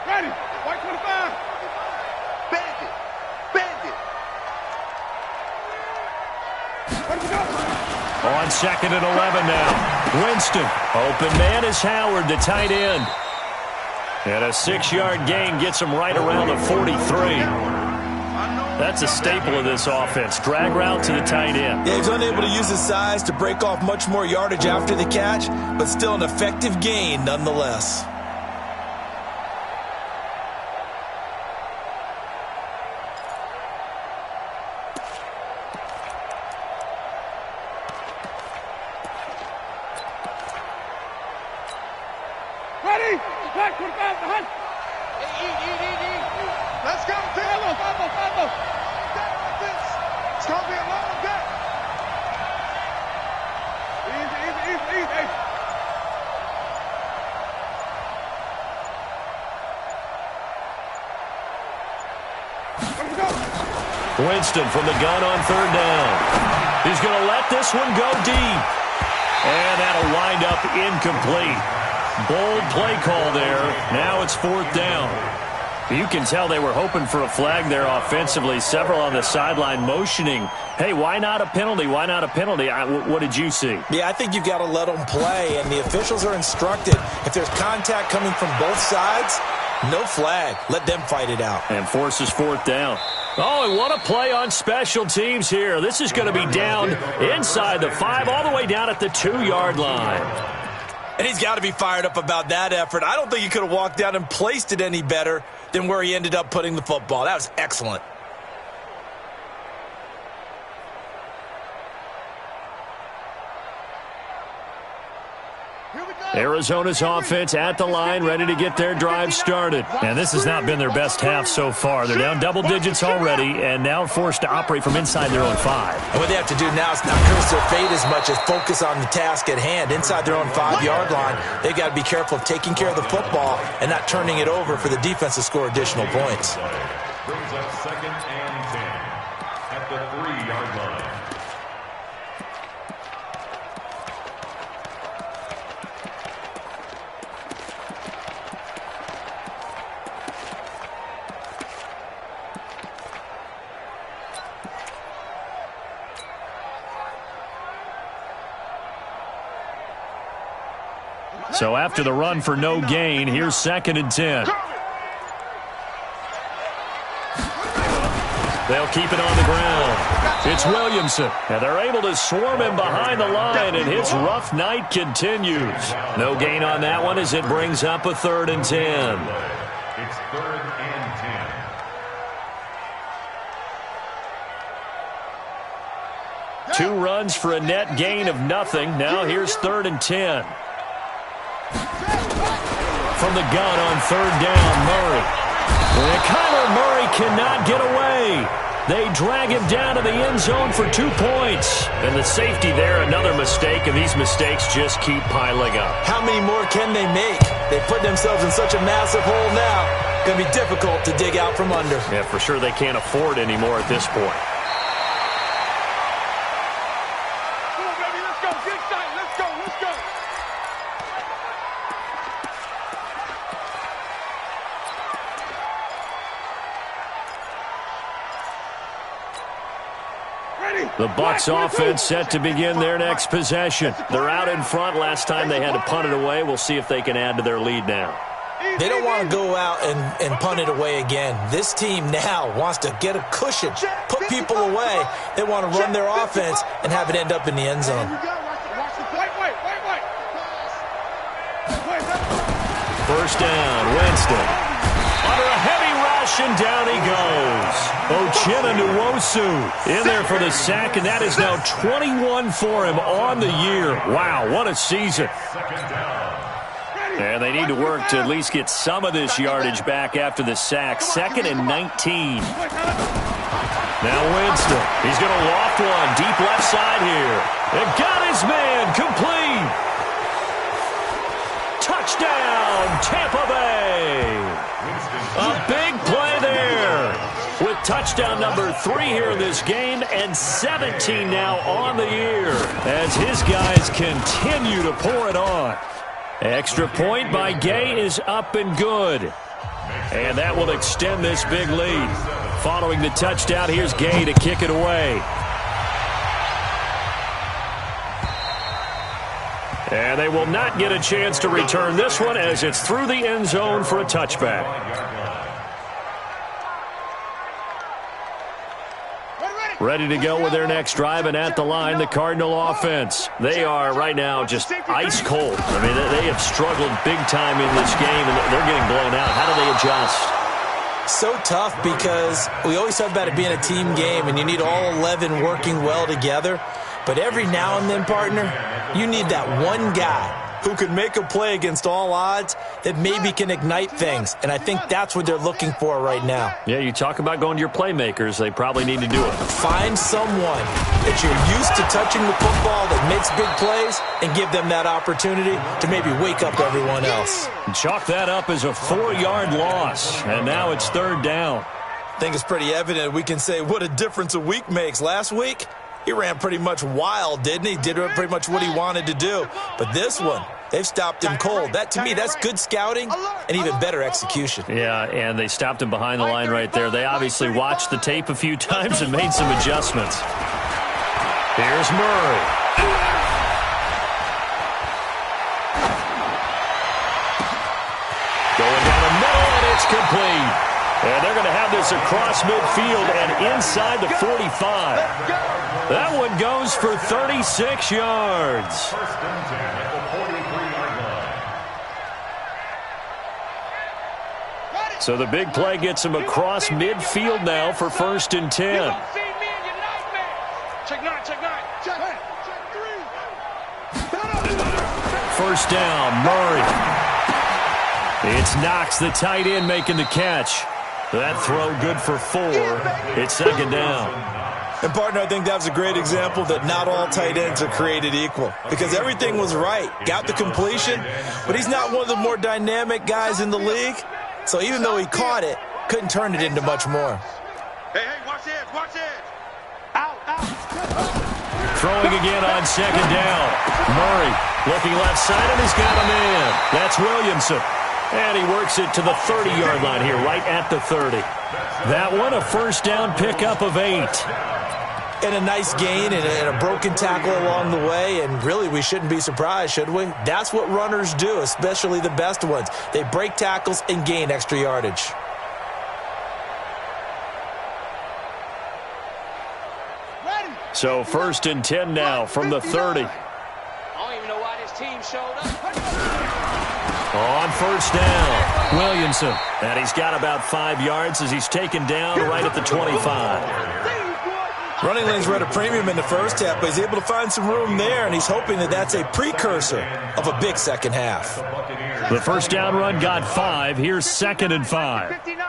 Ready. White 25. Bandit. Bandit. Where'd you go? On 2nd and 11 now. Winston. Open man is Howard, the tight end. And a 6-yard gain gets him right around the 43. That's a staple of this offense. Drag route to the tight end. Yeah, he's unable to use his size to break off much more yardage after the catch, but still an effective gain nonetheless. Ready? Black 25 behind. Let's go. Follow. It's going to be a long day. Easy. Hey. Where'd you go? Winston from the gun on 3rd down. He's going to let this one go deep. And that'll wind up incomplete. Bold play call there. Now it's 4th down. You can tell they were hoping for a flag there offensively. Several on the sideline motioning, hey, why not a penalty? Why not a penalty? What did you see? Yeah, I think you've got to let them play, and the officials are instructed. If there's contact coming from both sides, no flag. Let them fight it out. And forces 4th down. Oh, and what a play on special teams here. This is going to be down inside the 5, all the way down at the 2-yard line. And he's got to be fired up about that effort. I don't think he could have walked down and placed it any better than where he ended up putting the football. That was excellent. Arizona's offense at the line, ready to get their drive started. And this has not been their best half so far. They're down double digits already and now forced to operate from inside their own 5. And what they have to do now is not curse their fate as much as focus on the task at hand. Inside their own 5-yard line, they've got to be careful of taking care of the football and not turning it over for the defense to score additional points. Brings up 2nd and 10 at the 3-yard line. So after the run for no gain, here's 2nd and 10. They'll keep it on the ground. It's Williamson, and they're able to swarm him behind the line, and his rough night continues. No gain on that one as it brings up a 3rd and 10. It's 3rd and 10. 2 runs for a net gain of nothing. Now here's 3rd and 10. From the gun on 3rd down, Murray. And Kyler Murray cannot get away. They drag him down to the end zone for 2 points. And the safety there, another mistake, and these mistakes just keep piling up. How many more can they make? They put themselves in such a massive hole now. Going to be difficult to dig out from under. Yeah, for sure they can't afford anymore at this point. Come on, baby, let's go. Get excited. Let's go. Let's go. The Bucs offense set to begin their next possession. They're out in front. Last time they had to punt it away. We'll see if they can add to their lead now. They don't want to go out and punt it away again. This team now wants to get a cushion, put people away. They want to run their offense and have it end up in the end zone. First down, Winston. Under a heavy rush, and down he goes. Uchenna Nwosu in there for the sack, and that is now 21 for him on the year. Wow, what a season. And they need to work to at least get some of this yardage back after the sack. 2nd and 19. Now Winston. He's going to loft one deep left side here. And got his man complete. Touchdown, Tampa Bay. A big play there. With touchdown number 3 here in this game and 17 now on the year as his guys continue to pour it on. Extra point by Gay is up and good. And that will extend this big lead. Following the touchdown, here's Gay to kick it away. And they will not get a chance to return this one as it's through the end zone for a touchback. Ready to go with their next drive, and at the line, the Cardinal offense. They are right now just ice cold. I mean, they have struggled big time in this game, and they're getting blown out. How do they adjust? So tough because we always talk about it being a team game, and you need all 11 working well together. But every now and then, partner, you need that one guy who can make a play against all odds that maybe can ignite things. And I think that's what they're looking for right now. Yeah, you talk about going to your playmakers. They probably need to do it. Find someone that you're used to touching the football that makes big plays and give them that opportunity to maybe wake up everyone else. And chalk that up as a 4-yard loss. And now it's 3rd down. I think it's pretty evident we can say what a difference a week makes. Last week, he ran pretty much wild, didn't he? Did pretty much what he wanted to do. But this one, they've stopped him cold. That, to me, that's good scouting and even better execution. Yeah, and they stopped him behind the line right there. They obviously watched the tape a few times and made some adjustments. Here's Murray. Going down the middle, and it's complete. And they're going to have this across midfield and inside the 45. That one goes for 36 yards. First and 10 at the 43-yard line. So the big play gets him across midfield now for 1st and 10. Check 9, check 9. Check 3. First down, Murray. It's Knox, the tight end, making the catch. That throw good for 4. It's 2nd down. And, partner, I think that was a great example that not all tight ends are created equal because everything was right. Got the completion, but he's not one of the more dynamic guys in the league. So even though he caught it, couldn't turn it into much more. Hey, watch it, watch it. Out. Throwing again on 2nd down. Murray looking left side, and he's got a man. That's Williamson. And he works it to the 30-yard line here, right at the 30. That one, a first down pickup of 8. And a nice gain and a broken tackle along the way. And really, we shouldn't be surprised, should we? That's what runners do, especially the best ones. They break tackles and gain extra yardage. So 1st and 10 now from the 30. I don't even know why this team showed up. On 1st down, Williamson. And he's got about 5 yards as he's taken down right at the 25. Running lanes were at a premium in the first half, but he's able to find some room there, and he's hoping that that's a precursor of a big second half. The 1st down run got 5. Here's 2nd and 5. 59.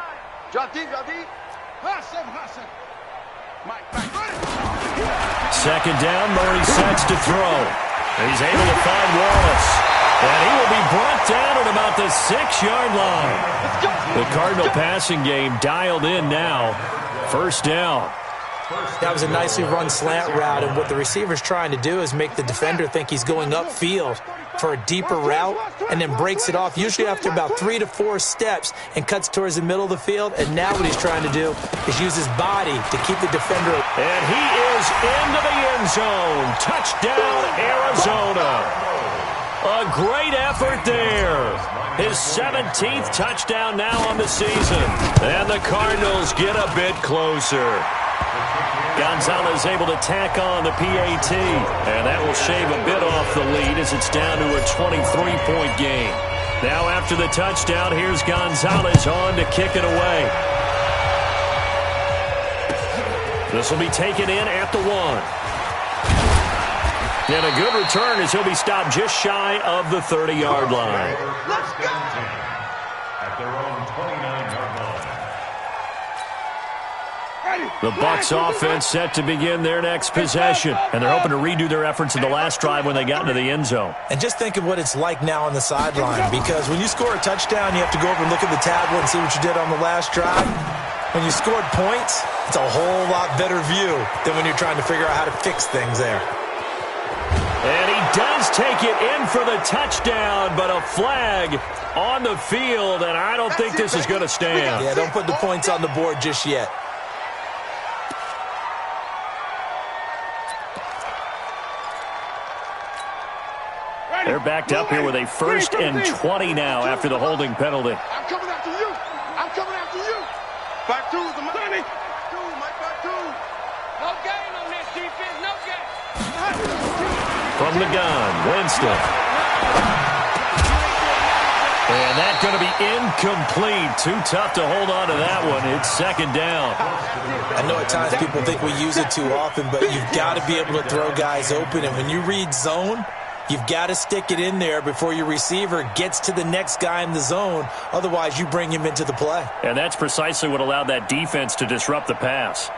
Drop deep, drop deep. Hot seven. Mike, back. 2nd down, Murray sets to throw. He's able to find Wallace. And he will be brought down at about the 6-yard line. The Cardinal passing game dialed in now. 1st down. That was a nicely run slant route, and what the receiver's trying to do is make the defender think he's going upfield for a deeper route and then breaks it off, usually after about 3 to 4 steps, and cuts towards the middle of the field. And now what he's trying to do is use his body to keep the defender. And he is into the end zone. Touchdown, Arizona. A great effort there. His 17th touchdown now on the season. And the Cardinals get a bit closer. Gonzalez able to tack on the PAT, and that will shave a bit off the lead as it's down to a 23-point game. Now after the touchdown, here's Gonzalez on to kick it away. This will be taken in at the 1. And a good return as he'll be stopped just shy of the 30-yard line. Let's go! At their own 29-yard line. The Bucs offense set to begin their next possession, and they're hoping to redo their efforts in the last drive when they got into the end zone. And just think of what it's like now on the sideline, because when you score a touchdown, you have to go over and look at the tablet and see what you did on the last drive. When you scored points, it's a whole lot better view than when you're trying to figure out how to fix things there. And he does take it in for the touchdown, but a flag on the field, and I don't think this is going to stand. Yeah, don't put the points on the board just yet. They're backed up here with a 1st and 20 now after the holding penalty. I'm coming after you. I'm coming after you. Back two, the money. Back two, Mike, back two. No gain on this defense, no gain. From the gun, Winston. And that's going to be incomplete. Too tough to hold on to that one. It's 2nd down. I know at times people think we use it too often, but you've got to be able to throw guys open. And when you read zone, you've got to stick it in there before your receiver gets to the next guy in the zone. Otherwise, you bring him into the play. And that's precisely what allowed that defense to disrupt the pass.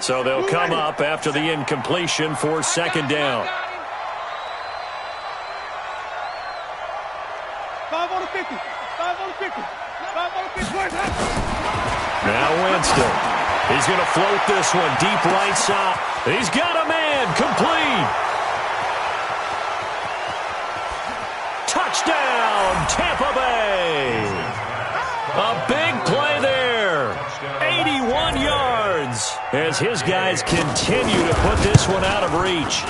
So they'll come up after the incompletion for 2nd down. 5 on the 50. 5 on the 50. 5 on the 50. Now Winston. He's going to float this one deep right side. He's got a man. Complete. Touchdown, Tampa Bay. A big play there. 81 yards as his guys continue to put this one out of reach.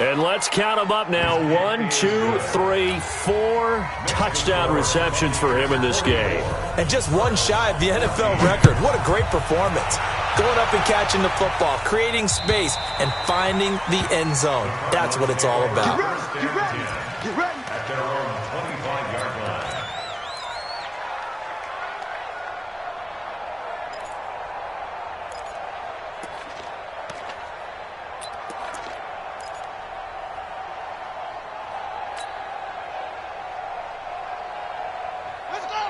And let's count them up now. 1, 2, 3, 4 touchdown receptions for him in this game. And just one shy of the NFL record. What a great performance. Going up and catching the football, creating space, and finding the end zone. That's what it's all about. Get ready. Get ready. At their own 25-yard line.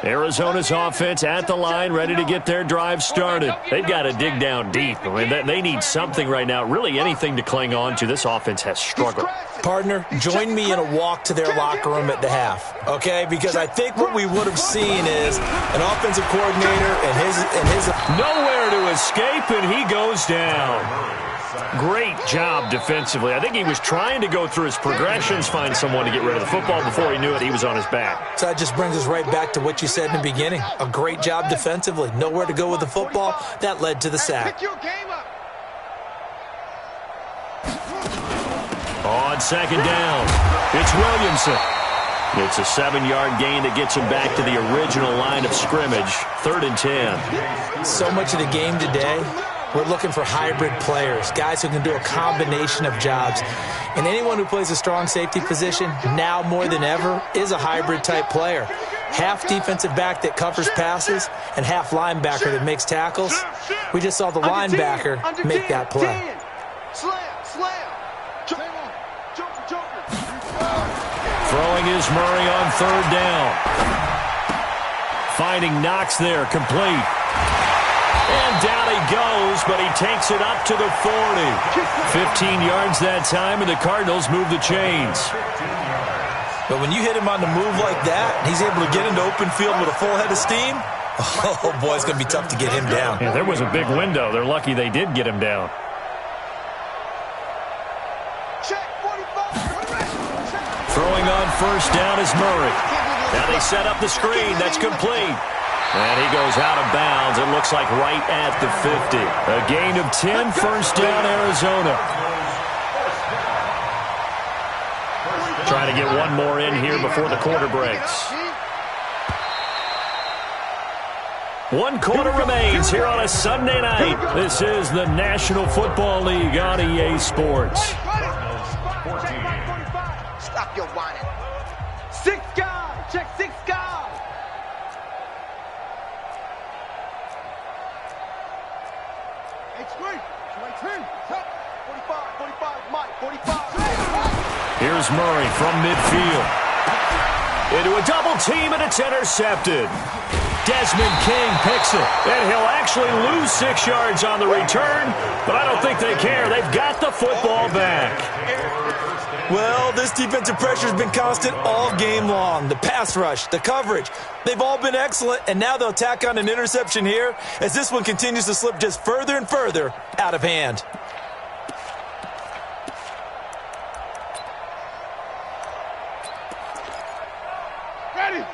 Arizona's offense at the line, ready to get their drive started. They've got to dig down deep. I mean, they need something right now, really anything to cling on to. This offense has struggled. Partner, join me in a walk to their locker room at the half, okay? Because I think what we would have seen is an offensive coordinator and his nowhere to escape, and he goes down. Great job defensively. I think he was trying to go through his progressions, find someone to get rid of the football. Before he knew it, he was on his back. So that just brings us right back to what you said in the beginning. A great job defensively. Nowhere to go with the football. That led to the sack. Pick your game up. On 2nd down, it's Williamson. It's a 7-yard gain that gets him back to the original line of scrimmage. 3rd and 10. So much of the game today, we're looking for hybrid players, guys who can do a combination of jobs. And anyone who plays a strong safety position, now more than ever, is a hybrid-type player. Half defensive back that covers passes and half linebacker that makes tackles. We just saw the linebacker make that play. Throwing is Murray on 3rd down. Finding Knox there, complete. And down he goes, but he takes it up to the 40. 15 yards that time, and the Cardinals move the chains. But when you hit him on the move like that, he's able to get into open field with a full head of steam, oh, boy, it's going to be tough to get him down. Yeah, there was a big window. They're lucky they did get him down. Throwing on 1st down is Murray. Now they set up the screen. That's complete. And he goes out of bounds. It looks like right at the 50. A gain of 10, 1st down, Arizona. Trying to get one more in here before the quarter breaks. 1 quarter remains here on a Sunday night. This is the National Football League on EA Sports. Stop your whining. 6 guys. Check 6 guys. Here's Murray from midfield. Into a double team, and it's intercepted. Desmond King picks it, and he'll actually lose 6 yards on the return, but I don't think they care. They've got the football back. Well, this defensive pressure has been constant all game long. The pass rush, the coverage, they've all been excellent, and now they'll tack on an interception here as this one continues to slip just further and further out of hand.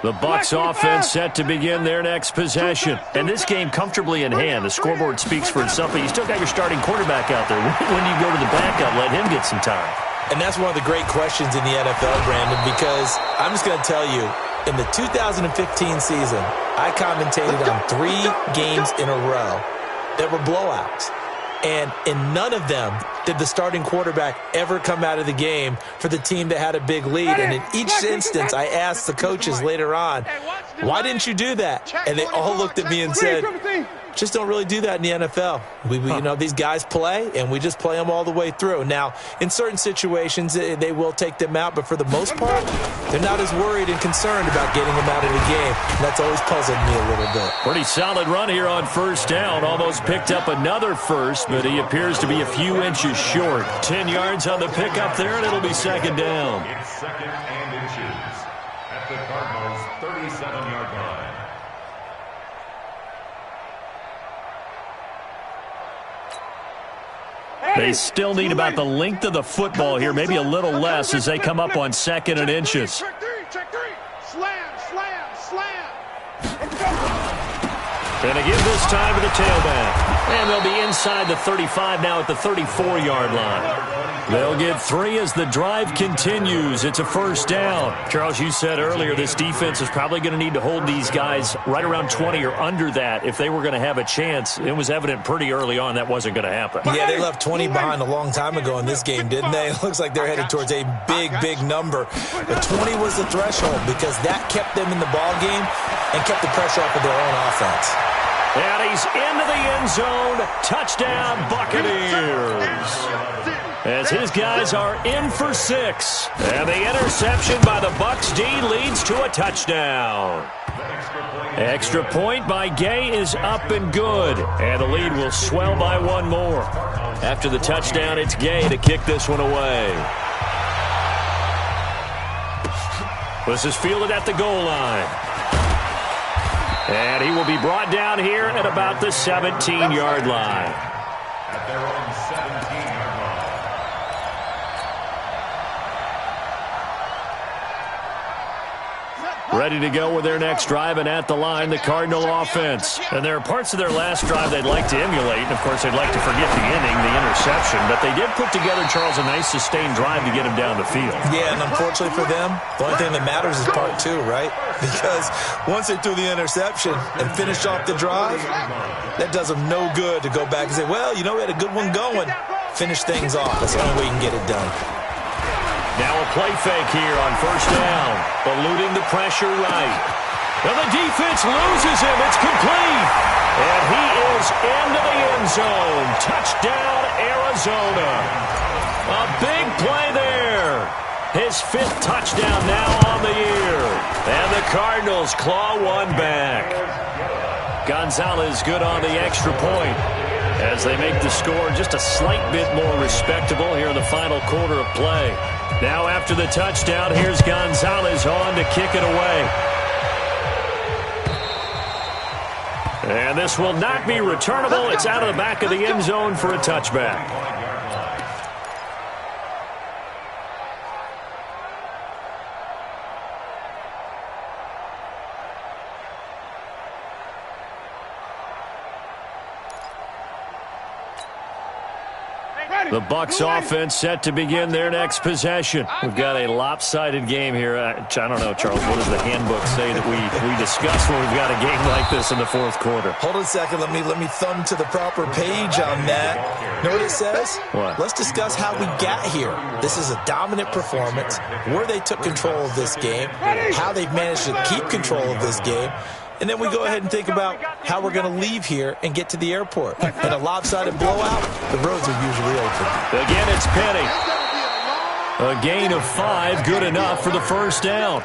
The Bucs offense set to begin their next possession. And this game comfortably in hand. The scoreboard speaks for itself, but you still got your starting quarterback out there. When do you go to the backup, let him get some time? And that's one of the great questions in the NFL, Brandon, because I'm just going to tell you, in the 2015 season, I commentated on 3 games in a row that were blowouts. And in none of them did the starting quarterback ever come out of the game for the team that had a big lead. And in each instance, I asked the coaches later on, why didn't you do that? And they all looked at me and said, just don't really do that in the NFL. You know, these guys play, and we just play them all the way through. Now, in certain situations, they will take them out, but for the most part, they're not as worried and concerned about getting them out of the game. And that's always puzzled me a little bit. Pretty solid run here on 1st down. Almost picked up another first, but he appears to be a few inches short. 10 yards on the pickup there, and it'll be 2nd down. It's 2nd and inches at the Cardinals' 37-yard line. They still need about the length of the football here, maybe a little less as they come up on 2nd and inches. Check 3. Slam. And they give this time to the tailback. And they'll be inside the 35 now at the 34-yard line. They'll get 3 as the drive continues. It's a 1st down. Charles, you said earlier this defense is probably going to need to hold these guys right around 20 or under that if they were going to have a chance. It was evident pretty early on that wasn't going to happen. Yeah, they left 20 behind a long time ago in this game, didn't they? It looks like they're headed towards a big number. But 20 was the threshold because that kept them in the ball game and kept the pressure off of their own offense. And he's into the end zone. Touchdown, Buccaneers. As his guys are in for 6. And the interception by the Bucs D leads to a touchdown. Extra point by Gay is up and good. And the lead will swell by 1 more. After the touchdown, it's Gay to kick this one away. This is fielded at the goal line. And he will be brought down here at about the 17-yard line. At their own 17-yard line. Ready to go with their next drive, and at the line, the Cardinal offense. And there are parts of their last drive they'd like to emulate. And, of course, they'd like to forget the inning, the interception. But they did put together, Charles, a nice sustained drive to get him down the field. Yeah, and unfortunately for them, the only thing that matters is part two, right? Because once they threw the interception and finished off the drive, that does them no good to go back and say, well, you know, we had a good one going. Finish things off. That's the only way you can get it done. Now a play fake here on first down. Eluding the pressure right. Well, the defense loses him. It's complete. And he is into the end zone. Touchdown, Arizona. A big play there. His 5th touchdown now on the year. And the Cardinals claw one back. Gonzalez good on the extra point as they make the score just a slight bit more respectable here in the final quarter of play. Now after the touchdown, here's Gonzalez on to kick it away. And this will not be returnable. It's out of the back of the end zone for a touchback. The Bucs offense set to begin their next possession. We've got a lopsided game here. I don't know, Charles, what does the handbook say that we discuss when we've got a game like this in the fourth quarter? Hold on a second. Let me thumb to the proper page on that. Know what it says? What? Let's discuss how we got here. This is a dominant performance, where they took control of this game, how they've managed to keep control of this game, and then we go ahead and think about how we're going to leave here and get to the airport. In a lopsided blowout, the roads are usually open. Again, it's Penny. A gain of 5, good enough for the first down.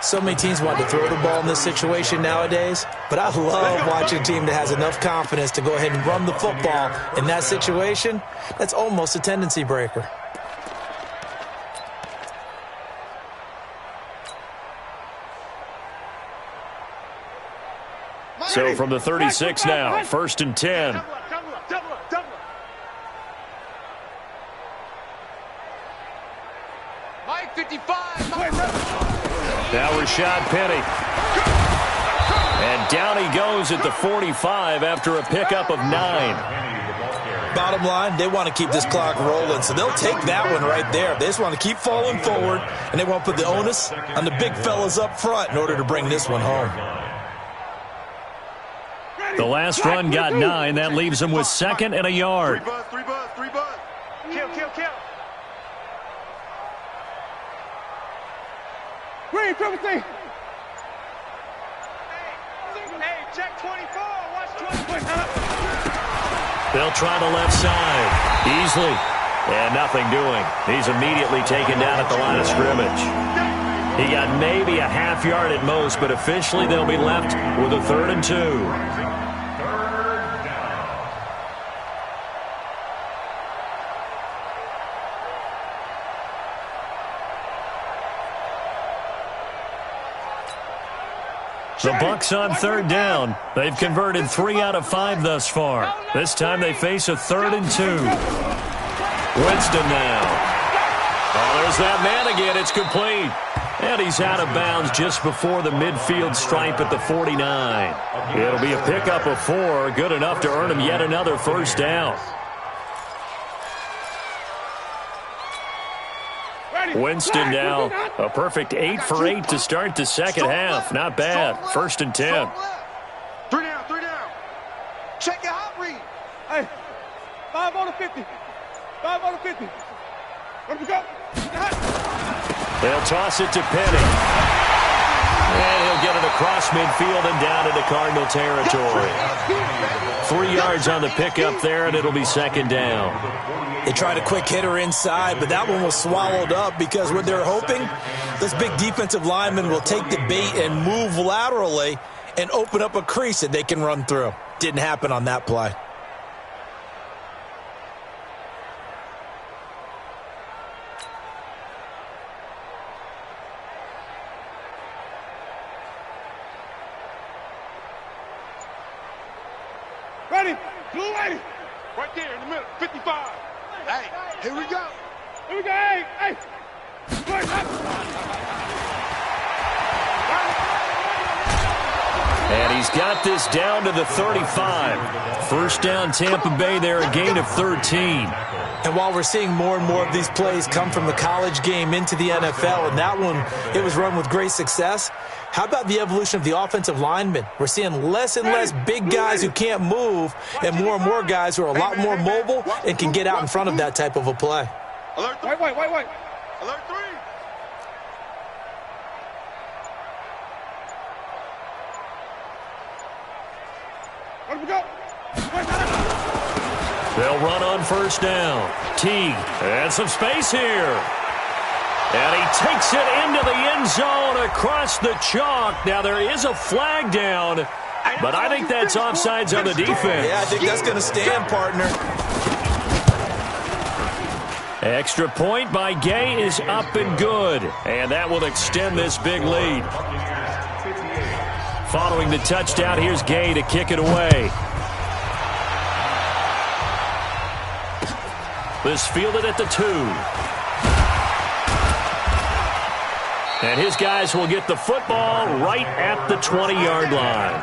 So many teams want to throw the ball in this situation nowadays, but I love watching a team that has enough confidence to go ahead and run the football in that situation. That's almost a tendency breaker. So from the 36 now, 1st and 10. Mike 55. Now Rashad Penny. And down he goes at the 45 after a pickup of 9. Bottom line, they want to keep this clock rolling, so they'll take that one right there. They just want to keep falling forward, and they want to put the onus on the big fellas up front in order to bring this one home. The last run got 9. That leaves him with 2nd and a yard. 3 buzz. Kill. Green, triple C. Hey, check 24. Watch 24. They'll try the left side. Easily. And nothing doing. He's immediately taken down at the line of scrimmage. He got maybe a half yard at most, but officially they'll be left with a 3rd and 2. The Bucs on 3rd down. They've converted 3 out of 5 thus far. This time they face a 3rd and 2. Winston now. Oh, there's that man again. It's complete. And he's out of bounds just before the midfield stripe at the 49. It'll be a pickup of 4, good enough to earn him yet another first down. Winston now, a perfect 8 for 8 to start the second half. Not bad. 1st and 10. 3 down. Check your hot read. Hey, 5 on the 50. 5 on the 50. Where we go? They'll toss it to Penny. And he'll get it across midfield and down into Cardinal territory. 3 yards on the pickup there, and it'll be 2nd down. They tried a quick hitter inside, but that one was swallowed up because what they're hoping, this big defensive lineman will take the bait and move laterally and open up a crease that they can run through. Didn't happen on that play. Ready? Blue ready. Right there in the middle. 55. Hey, here we go. Hey. Good. And he's got this down to the 35. First down, Tampa Bay there, a gain of 13. And while we're seeing more and more of these plays come from the college game into the NFL, and that one, it was run with great success, how about the evolution of the offensive linemen? We're seeing less and less big guys who can't move and more guys who are a lot more mobile and can get out in front of that type of a play. Alert 3. Wait. Alert 3. Where do we go? They'll run on first down. Teague, and some space here. And he takes it into the end zone across the chalk. Now, there is a flag down, but I think that's offsides on the defense. Yeah, I think that's going to stand, partner. Extra point by Gay is up and good, and that will extend this big lead. Following the touchdown, here's Gay to kick it away. This fielded at the 2. And his guys will get the football right at the 20-yard line.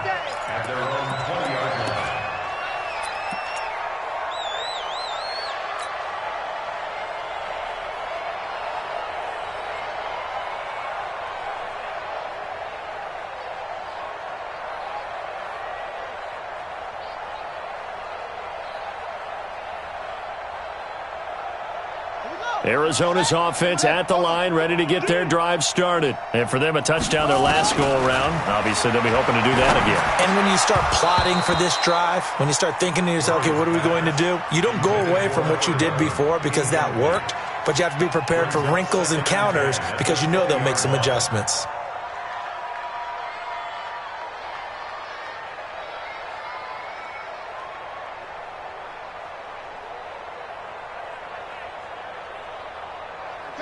Arizona's offense at the line, ready to get their drive started. And for them, a touchdown their last go-around. Obviously, they'll be hoping to do that again. And when you start plotting for this drive, when you start thinking to yourself, okay, what are we going to do? You don't go away from what you did before because that worked, but you have to be prepared for wrinkles and counters because you know they'll make some adjustments.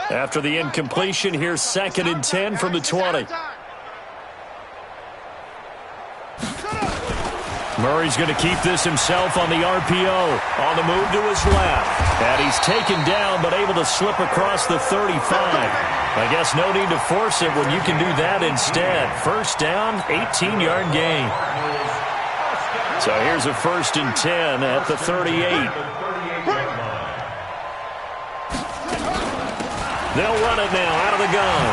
After the incompletion, here's 2nd and 10 from the 20. Murray's going to keep this himself on the RPO. On the move to his left. And he's taken down, but able to slip across the 35. I guess no need to force it when you can do that instead. First down, 18-yard gain. So here's a 1st and 10 at the 38. They'll run it now out of the gun.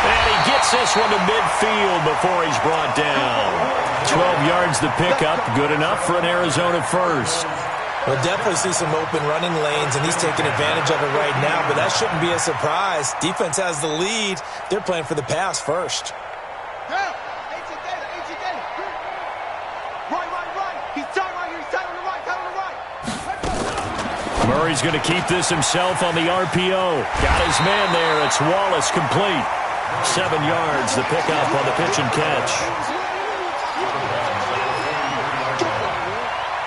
And he gets this one to midfield before he's brought down. 12 yards to pick up. Good enough for an Arizona first. We'll definitely see some open running lanes, and he's taking advantage of it right now, but that shouldn't be a surprise. Defense has the lead. They're playing for the pass first. Right. He's tied right here. He's tied on the right. Murray's going to keep this himself on the RPO. Got his man there. It's Wallace complete. 7 yards to pick up on the pitch and catch.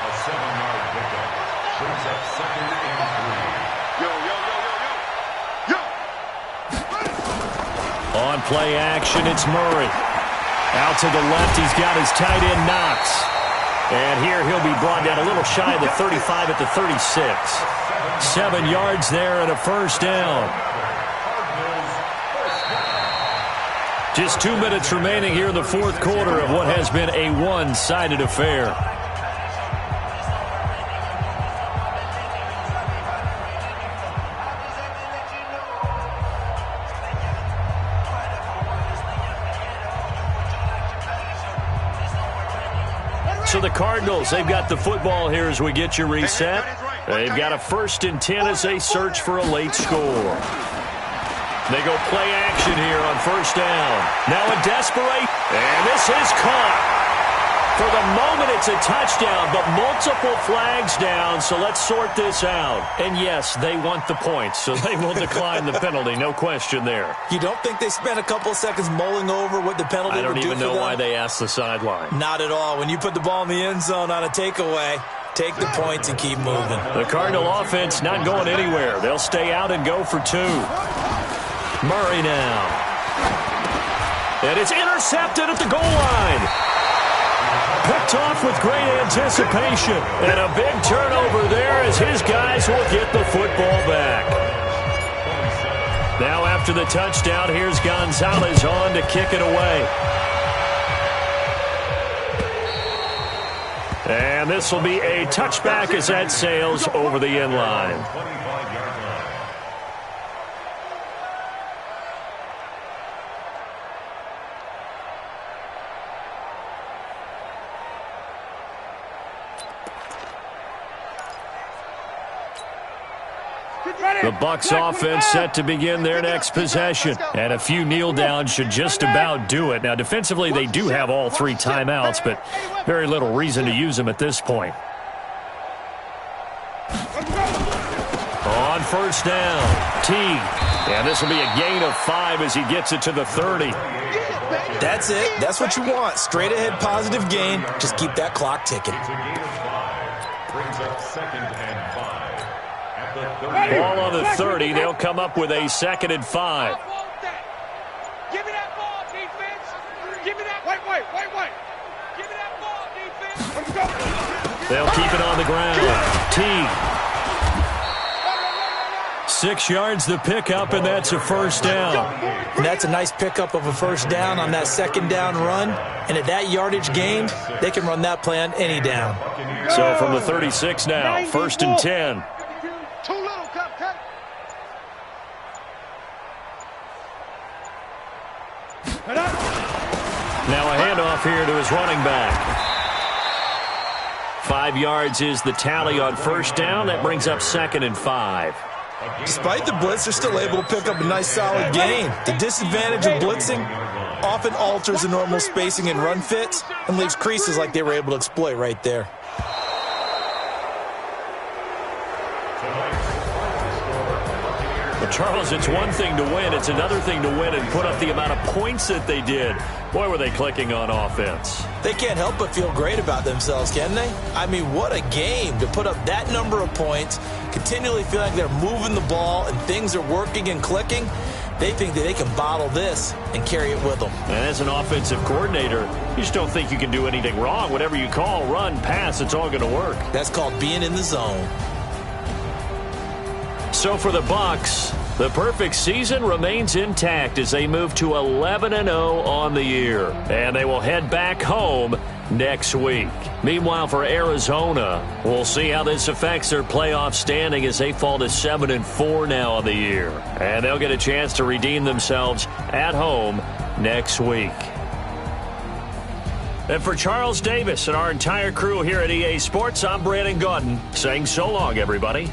A 7-yard pickup brings up 2nd and 3. On play action, it's Murray. Out to the left, he's got his tight end Knox. And here he'll be brought down a little shy of the 35 at the 36. 7 yards there and a first down. Just 2 minutes remaining here in the fourth quarter of what has been a one-sided affair. So the Cardinals, they've got the football here as we get you reset. They've got a 1st and 10 as they search for a late score. They go play action here on first down. Now in desperation, and this is caught. For the moment, it's a touchdown, but multiple flags down, so let's sort this out. And yes, they want the points, so they will decline the penalty, no question there. You don't think they spent a couple of seconds mulling over what the penalty would do for them? I don't even know why they asked the sideline. Not at all. When you put the ball in the end zone on a takeaway, take the points and keep moving. The Cardinal offense not going anywhere. They'll stay out and go for 2. Murray now. And it's intercepted at the goal line. Picked off with great anticipation. And a big turnover there as his guys will get the football back. Now after the touchdown, here's Gonzalez on to kick it away. And this will be a touchback as that sails over the end line. The Bucs offense set to begin their next possession. And a few kneel downs should just about do it. Now, defensively, they do have all 3 timeouts, but very little reason to use them at this point. On first down, Teague. And this will be a gain of 5 as he gets it to the 30. That's it. That's what you want. Straight ahead positive gain. Just keep that clock ticking. Brings up 2nd and 5. Ball on the 30. They'll come up with a 2nd and 5. Give me that ball, defense. Give me that. Wait. Give me that ball, defense. Let's go. They'll keep it on the ground. Teague. 6 yards the pickup, and that's a first down. And that's a nice pickup of a first down on that 2nd down run. And at that yardage gained, they can run that play on any down. So from the 36 now, 1st and 10. Too little, cut. Now a handoff here to his running back. 5 yards is the tally on first down. That brings up 2nd and 5. Despite the blitz, they're still able to pick up a nice solid gain. The disadvantage of blitzing often alters the normal spacing and run fits and leaves creases like they were able to exploit right there. Well, Charles, it's one thing to win. It's another thing to win and put up the amount of points that they did. Boy, were they clicking on offense. They can't help but feel great about themselves, can they? I mean, what a game to put up that number of points, continually feel like they're moving the ball and things are working and clicking. They think that they can bottle this and carry it with them. And as an offensive coordinator, you just don't think you can do anything wrong. Whatever you call, run, pass, it's all going to work. That's called being in the zone. So for the Bucs, the perfect season remains intact as they move to 11-0 on the year. And they will head back home next week. Meanwhile, for Arizona, we'll see how this affects their playoff standing as they fall to 7-4 now on the year. And they'll get a chance to redeem themselves at home next week. And for Charles Davis and our entire crew here at EA Sports, I'm Brandon Gaudin saying so long, everybody.